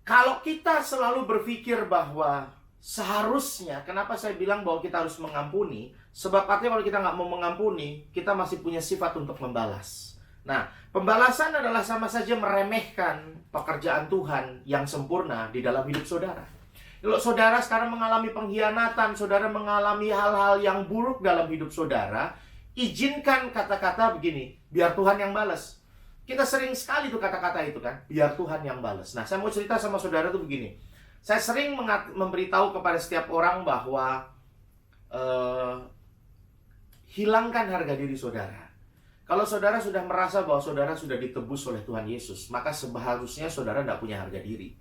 kalau kita selalu berpikir bahwa seharusnya, kenapa saya bilang bahwa kita harus mengampuni? Sebab artinya kalau kita nggak mau mengampuni, kita masih punya sifat untuk membalas. Nah, pembalasan adalah sama saja meremehkan pekerjaan Tuhan yang sempurna di dalam hidup saudara. Kalau saudara sekarang mengalami pengkhianatan, saudara mengalami hal-hal yang buruk dalam hidup saudara, izinkan kata-kata begini, biar Tuhan yang balas. Kita sering sekali tuh kata-kata itu kan, biar Tuhan yang balas. Nah, saya mau cerita sama saudara tuh begini. Saya sering memberitahu kepada setiap orang bahwa hilangkan harga diri saudara. Kalau saudara sudah merasa bahwa saudara sudah ditebus oleh Tuhan Yesus, maka seharusnya saudara tidak punya harga diri.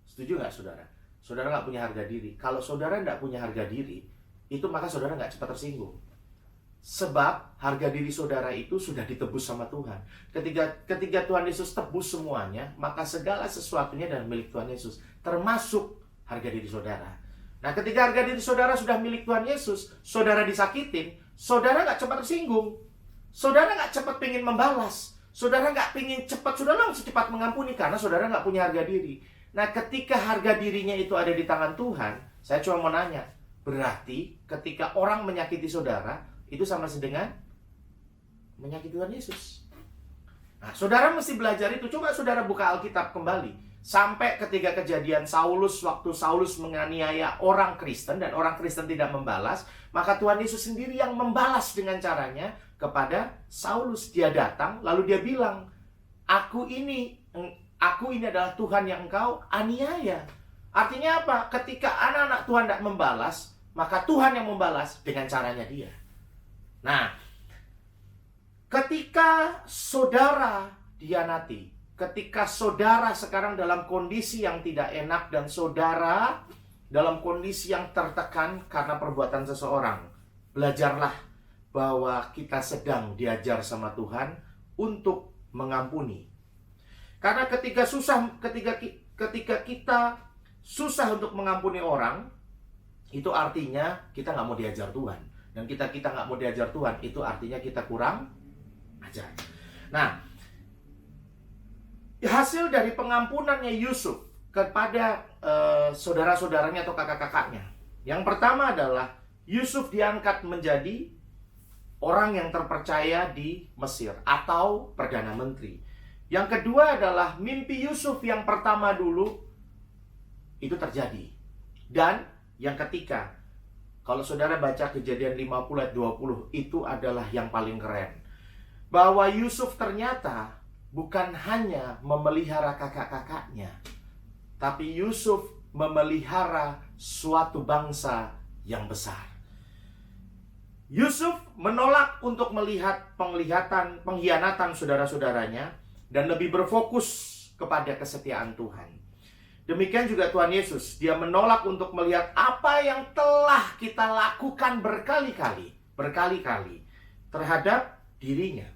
Setuju nggak saudara? Saudara nggak punya harga diri. Kalau saudara nggak punya harga diri, itu maka saudara nggak cepat tersinggung. Sebab harga diri saudara itu sudah ditebus sama Tuhan. Ketika Tuhan Yesus tebus semuanya, maka segala sesuatunya adalah milik Tuhan Yesus, termasuk harga diri saudara. Nah, ketika harga diri saudara sudah milik Tuhan Yesus, saudara disakitin, saudara nggak cepat tersinggung. Saudara nggak cepat pengen membalas. Saudara nggak pengen cepat, saudara langsung cepat mengampuni karena saudara nggak punya harga diri. Nah, ketika harga dirinya itu ada di tangan Tuhan, saya cuma mau nanya, berarti ketika orang menyakiti saudara, itu sama dengan menyakiti Tuhan Yesus. Nah, saudara mesti belajar itu. Coba saudara buka Alkitab kembali. Sampai ketika kejadian Saulus, waktu Saulus menganiaya orang Kristen dan orang Kristen tidak membalas, maka Tuhan Yesus sendiri yang membalas dengan caranya kepada Saulus. Dia datang, lalu dia bilang, Aku ini adalah Tuhan yang engkau aniaya. Artinya apa? Ketika anak-anak Tuhan tidak membalas, maka Tuhan yang membalas dengan caranya dia. Nah, ketika saudara dihianati, ketika saudara sekarang dalam kondisi yang tidak enak dan saudara dalam kondisi yang tertekan karena perbuatan seseorang, belajarlah bahwa kita sedang diajar sama Tuhan untuk mengampuni. Karena ketika kita susah untuk mengampuni orang, itu artinya kita nggak mau diajar Tuhan. Dan kita nggak mau diajar Tuhan, itu artinya kita kurang ajar. Nah, hasil dari pengampunannya Yusuf kepada saudara-saudaranya atau kakak-kakaknya, yang pertama adalah Yusuf diangkat menjadi orang yang terpercaya di Mesir atau Perdana Menteri. Yang kedua adalah mimpi Yusuf yang pertama dulu itu terjadi. Dan yang ketiga, kalau saudara baca Kejadian 50 ayat 20, itu adalah yang paling keren. Bahwa Yusuf ternyata bukan hanya memelihara kakak-kakaknya, tapi Yusuf memelihara suatu bangsa yang besar. Yusuf menolak untuk melihat pengkhianatan saudara-saudaranya dan lebih berfokus kepada kesetiaan Tuhan. Demikian juga Tuhan Yesus, dia menolak untuk melihat apa yang telah kita lakukan berkali-kali terhadap dirinya.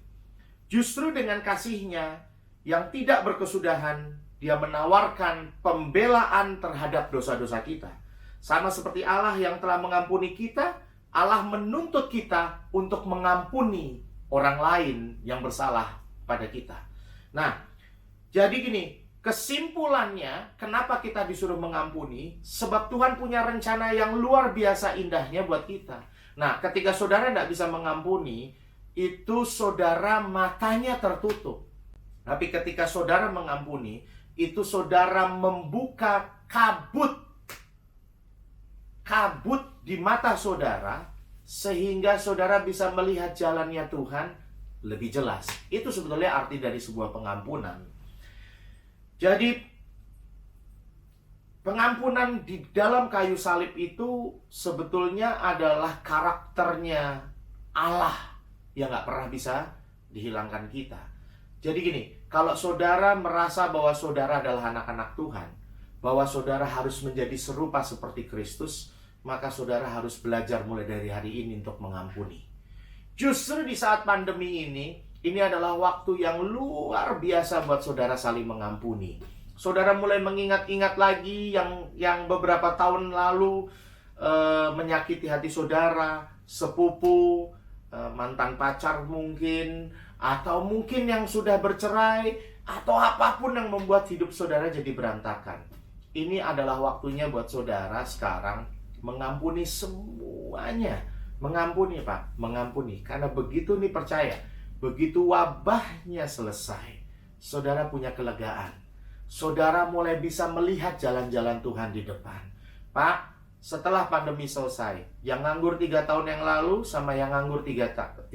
Justru dengan kasih-Nya yang tidak berkesudahan, dia menawarkan pembelaan terhadap dosa-dosa kita. Sama seperti Allah yang telah mengampuni kita, Allah menuntut kita untuk mengampuni orang lain yang bersalah pada kita. Nah, jadi gini, kesimpulannya kenapa kita disuruh mengampuni? Sebab Tuhan punya rencana yang luar biasa indahnya buat kita. Nah, ketika saudara tidak bisa mengampuni, itu saudara matanya tertutup. Tapi ketika saudara mengampuni, itu saudara membuka kabut di mata saudara, sehingga saudara bisa melihat jalannya Tuhan lebih jelas. Itu sebetulnya arti dari sebuah pengampunan. Jadi pengampunan di dalam kayu salib itu sebetulnya adalah karakternya Allah yang gak pernah bisa dihilangkan kita. Jadi gini, kalau saudara merasa bahwa saudara adalah anak-anak Tuhan, bahwa saudara harus menjadi serupa seperti Kristus, maka saudara harus belajar mulai dari hari ini untuk mengampuni. Justru di saat pandemi ini adalah waktu yang luar biasa buat saudara saling mengampuni. Saudara mulai mengingat-ingat lagi yang beberapa tahun lalu menyakiti hati saudara, sepupu, mantan pacar mungkin, atau mungkin yang sudah bercerai, atau apapun yang membuat hidup saudara jadi berantakan. Ini adalah waktunya buat saudara sekarang mengampuni semuanya. Mengampuni, Pak, mengampuni. Karena begitu nih percaya, begitu wabahnya selesai, saudara punya kelegaan. Saudara mulai bisa melihat jalan-jalan Tuhan di depan. Pak, setelah pandemi selesai, yang nganggur 3 tahun yang lalu sama yang nganggur 3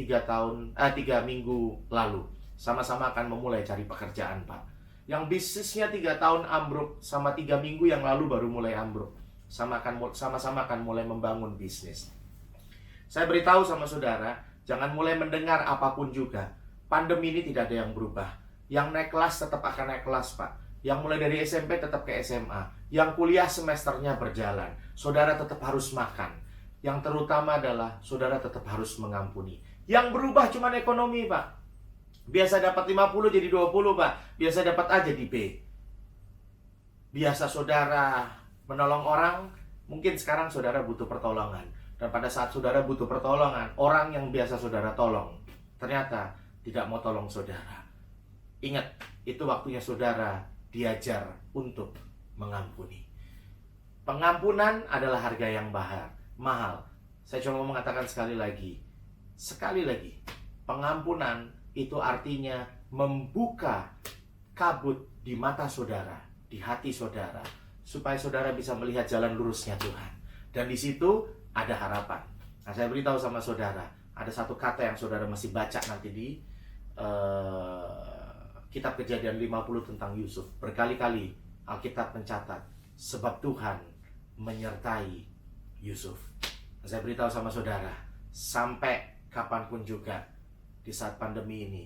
minggu lalu, sama-sama akan memulai cari pekerjaan, Pak. Yang bisnisnya 3 tahun ambruk sama 3 minggu yang lalu baru mulai ambruk, sama-sama akan mulai membangun bisnis. Saya beritahu sama saudara, jangan mulai mendengar apapun juga. Pandemi ini tidak ada yang berubah. Yang naik kelas tetap akan naik kelas, Pak. Yang mulai dari SMP tetap ke SMA. Yang kuliah semesternya berjalan. Saudara tetap harus makan. Yang terutama adalah saudara tetap harus mengampuni. Yang berubah cuma ekonomi, Pak. Biasa dapat 50 jadi 20, Pak. Biasa dapat A jadi B. Biasa saudara menolong orang, mungkin sekarang saudara butuh pertolongan. Dan pada saat saudara butuh pertolongan, orang yang biasa saudara tolong ternyata tidak mau tolong saudara. Ingat, itu waktunya saudara diajar untuk mengampuni. Pengampunan adalah harga yang mahal. Saya cuma mau mengatakan sekali lagi, pengampunan itu artinya membuka kabut di mata saudara, di hati saudara, supaya saudara bisa melihat jalan lurusnya Tuhan. Dan di situ ada harapan. Nah, saya beritahu sama saudara, ada satu kata yang saudara mesti baca nanti di kitab Kejadian 50 tentang Yusuf. Berkali-kali Alkitab mencatat, sebab Tuhan menyertai Yusuf. Nah, saya beritahu sama saudara, sampai kapanpun juga di saat pandemi ini,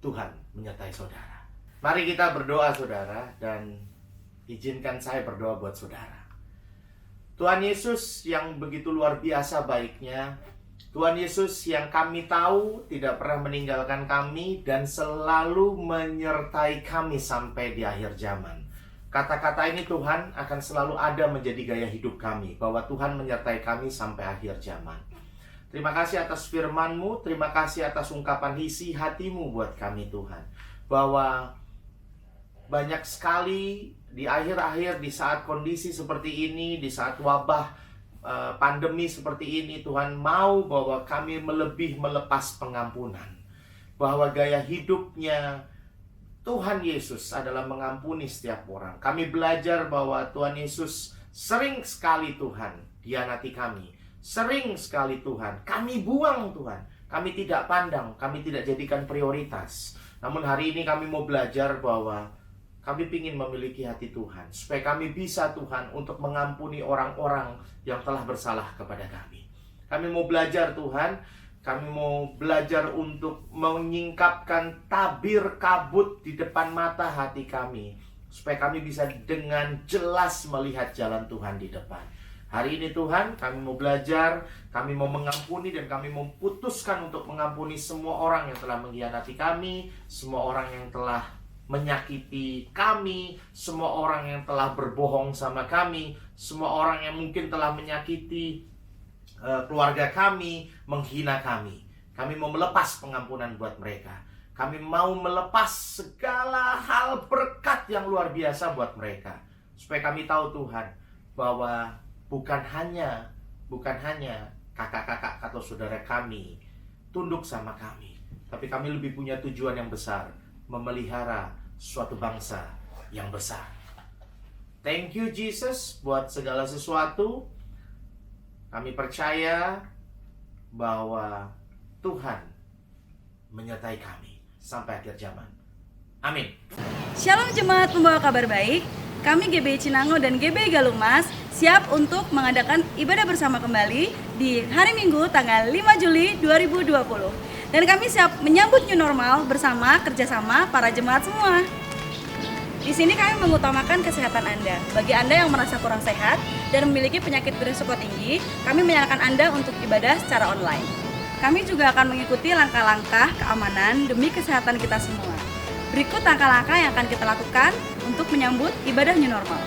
Tuhan menyertai saudara. Mari kita berdoa, saudara, dan izinkan saya berdoa buat saudara. Tuhan Yesus yang begitu luar biasa baiknya, Tuhan Yesus yang kami tahu tidak pernah meninggalkan kami dan selalu menyertai kami sampai di akhir zaman. Kata-kata ini Tuhan akan selalu ada menjadi gaya hidup kami, bahwa Tuhan menyertai kami sampai akhir zaman. Terima kasih atas firman-Mu, terima kasih atas ungkapan isi hati-Mu buat kami Tuhan. Bahwa banyak sekali di akhir-akhir, di saat kondisi seperti ini, di saat wabah pandemi seperti ini, Tuhan mau bahwa kami melepas pengampunan. Bahwa gaya hidupnya Tuhan Yesus adalah mengampuni setiap orang. Kami belajar bahwa Tuhan Yesus sering sekali Tuhan hianati kami. Sering sekali Tuhan kami buang Tuhan. Kami tidak pandang, kami tidak jadikan prioritas. Namun hari ini kami mau belajar bahwa kami ingin memiliki hati Tuhan, supaya kami bisa Tuhan untuk mengampuni orang-orang yang telah bersalah kepada kami. Kami mau belajar Tuhan, kami mau belajar untuk menyingkapkan tabir kabut di depan mata hati kami, supaya kami bisa dengan jelas melihat jalan Tuhan di depan. Hari ini Tuhan, kami mau belajar, kami mau mengampuni, dan kami memutuskan untuk mengampuni semua orang yang telah mengkhianati kami, semua orang yang telah menyakiti kami, semua orang yang telah berbohong sama kami, semua orang yang mungkin telah menyakiti keluarga kami, menghina kami. Kami mau melepas pengampunan buat mereka. Kami mau melepas segala hal berkat yang luar biasa buat mereka, supaya kami tahu Tuhan, bahwa bukan hanya kakak-kakak atau saudara kami tunduk sama kami, tapi kami lebih punya tujuan yang besar, memelihara suatu bangsa yang besar. Thank you Jesus buat segala sesuatu. Kami percaya bahwa Tuhan menyertai kami sampai akhir zaman. Amin. Shalom jemaat pembawa kabar baik. Kami GBI Cinango dan GBI Galumas siap untuk mengadakan ibadah bersama kembali di hari Minggu tanggal 5 Juli 2020. Dan kami siap menyambut new normal bersama kerjasama para jemaat semua. Di sini kami mengutamakan kesehatan Anda. Bagi Anda yang merasa kurang sehat dan memiliki penyakit berisiko tinggi, kami menyarankan Anda untuk ibadah secara online. Kami juga akan mengikuti langkah-langkah keamanan demi kesehatan kita semua. Berikut langkah-langkah yang akan kita lakukan untuk menyambut ibadah new normal.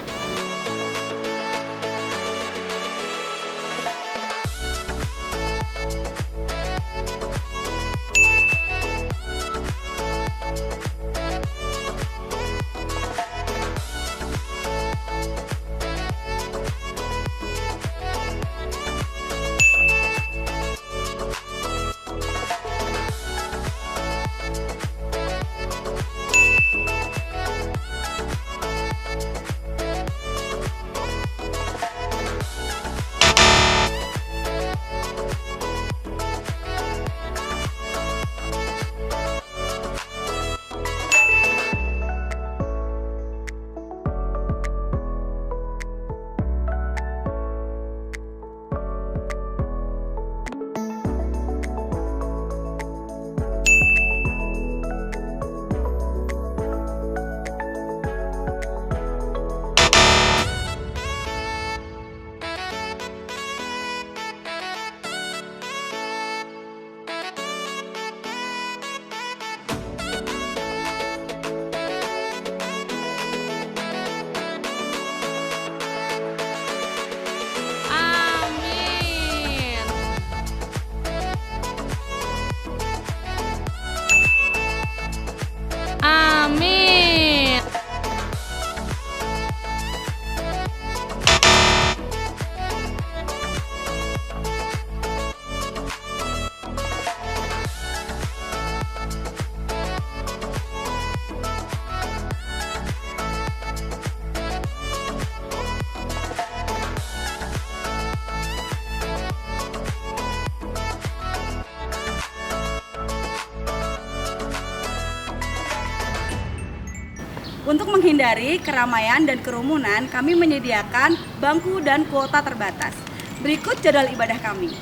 Untuk menghindari keramaian dan kerumunan, kami menyediakan bangku dan kuota terbatas. Berikut jadwal ibadah kami.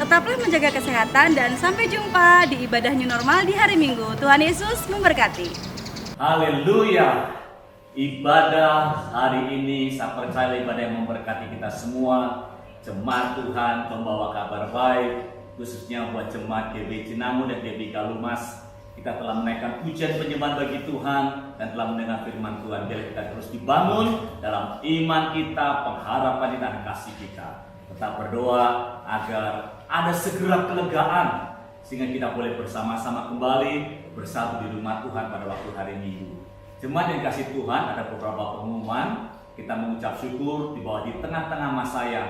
Tetaplah menjaga kesehatan dan sampai jumpa di ibadah new normal di hari Minggu. Tuhan Yesus memberkati. Haleluya. Ibadah hari ini saya percaya ibadah yang memberkati kita semua. Jemaat Tuhan pembawa kabar baik, khususnya buat jemaat GBI Cinango dan GBI Galumas, kita telah menaikkan pujian penyembahan bagi Tuhan dan telah mendengar firman Tuhan. Biar kita terus dibangun dalam iman kita, pengharapan dan kasih kita. Tetap berdoa agar ada segera kelegaan sehingga kita boleh bersama-sama kembali bersatu di rumah Tuhan pada waktu hari Minggu. Jemaat yang kasih Tuhan, ada beberapa pengumuman. Kita mengucap syukur di bawah di tengah-tengah masa yang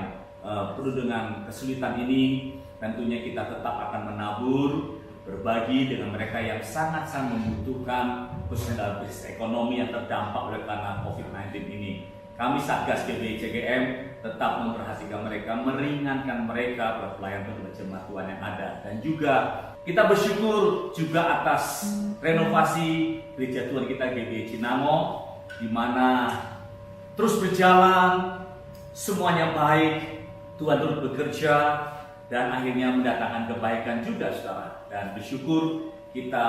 penuh dengan kesulitan ini. Tentunya kita tetap akan menabur, berbagi dengan mereka yang sangat-sangat membutuhkan, khususnya dalam krisis ekonomi yang terdampak oleh karena COVID-19 ini. kami Satgas GBI CGM tetap memperhatikan mereka, meringankan mereka buat pelayanan untuk jemaat Tuhan yang ada. Dan juga kita bersyukur juga atas renovasi gereja Tuhan kita GBI Cinango, di mana terus berjalan, semuanya baik, Tuhan terus bekerja, dan akhirnya mendatangkan kebaikan juga, saudara. Dan bersyukur kita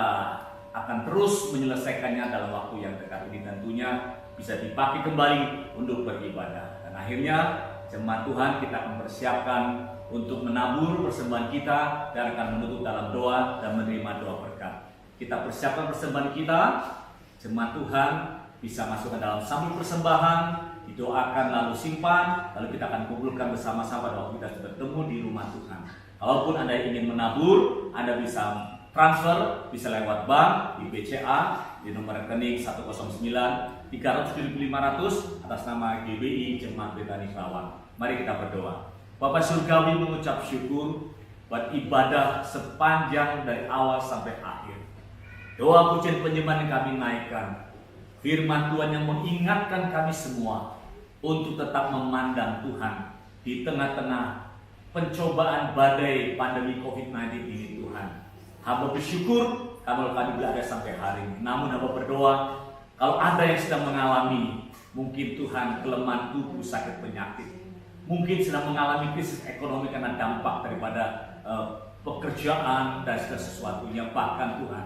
akan terus menyelesaikannya dalam waktu yang dekat ini, tentunya bisa dipakai kembali untuk beribadah. Dan akhirnya jemaat Tuhan kita akan persiapkan untuk menabur persembahan kita dan akan menutup dalam doa dan menerima doa berkat. Kita persiapkan persembahan kita, jemaat Tuhan bisa masukkan dalam sampul persembahan, didoakan lalu simpan, lalu kita akan kumpulkan bersama-sama pada waktu kita bertemu di rumah Tuhan. Kalaupun Anda ingin menabur, Anda bisa transfer, bisa lewat bank di BCA di nomor rekening 109-300-7500 atas nama GBI Jemaat Betani Kerawang. Mari kita berdoa. Bapak Surgawi mengucap syukur buat ibadah sepanjang dari awal sampai akhir. Doa pujian penyembahan yang kami naikkan, firman Tuhan yang mengingatkan kami semua untuk tetap memandang Tuhan di tengah-tengah pencobaan badai pandemi COVID-19 ini, Tuhan. Hamba bersyukur kalau kami berada sampai hari ini. Namun hamba berdoa, kalau ada yang sedang mengalami mungkin Tuhan kelemahan tubuh, sakit penyakit, mungkin sedang mengalami krisis ekonomi karena dampak daripada pekerjaan dan segala sesuatunya, bahkan Tuhan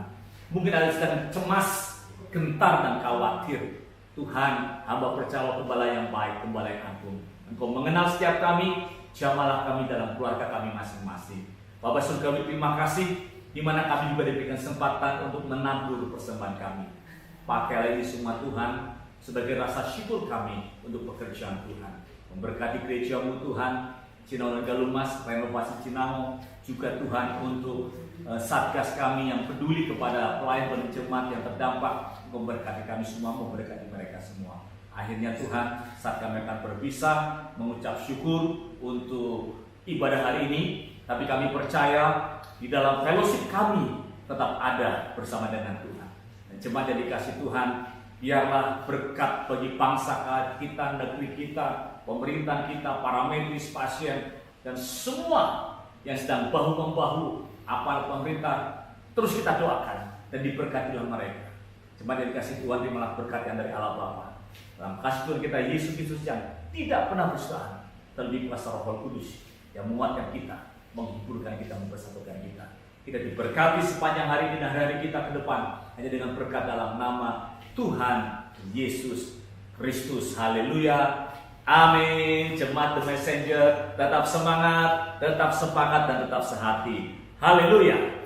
mungkin ada yang sedang cemas, gentar dan khawatir. Tuhan, hamba percaya Gembala yang baik, Gembala yang agung. Engkau mengenal setiap kami, jamalah kami dalam keluarga kami masing-masing. Bapak Surgawi, terima kasih di mana kami juga diberikan kesempatan untuk menabur persembahan kami. Pakailah ini semua Tuhan sebagai rasa syukur kami untuk pekerjaan Tuhan. Memberkati gereja-Mu Tuhan, Cinango dan Galumas, renovasi Cinango, juga Tuhan untuk Satgas kami yang peduli kepada pelayan jemaat yang terdampak. Memberkati kami semua, memberkati mereka semua. Akhirnya Tuhan, saat kami akan berpisah, mengucap syukur untuk ibadah hari ini, tapi kami percaya di dalam fellowship kami tetap ada bersama dengan Tuhan. Dan jemaat yang dikasih Tuhan, biarlah berkat bagi bangsa kita, negeri kita, pemerintah kita, para medis, pasien, dan semua yang sedang bahu-membahu aparat pemerintah, terus kita doakan dan diberkati oleh mereka. Jemaat yang dikasih Tuhan, terimalah berkat yang dari Allah Bapa, dalam kasih Tuhan kita Yesus Kristus yang tidak pernah bersalah, terlebih kuasa Roh Kudus yang menguatkan kita, menghiburkan kita, mempersatukan kita. Kita diberkati sepanjang hari ini dan hari kita ke depan hanya dengan berkat dalam nama Tuhan Yesus Kristus. Haleluya. Amin. Jemaat The Messenger, tetap semangat, tetap sepakat dan tetap sehati. Haleluya.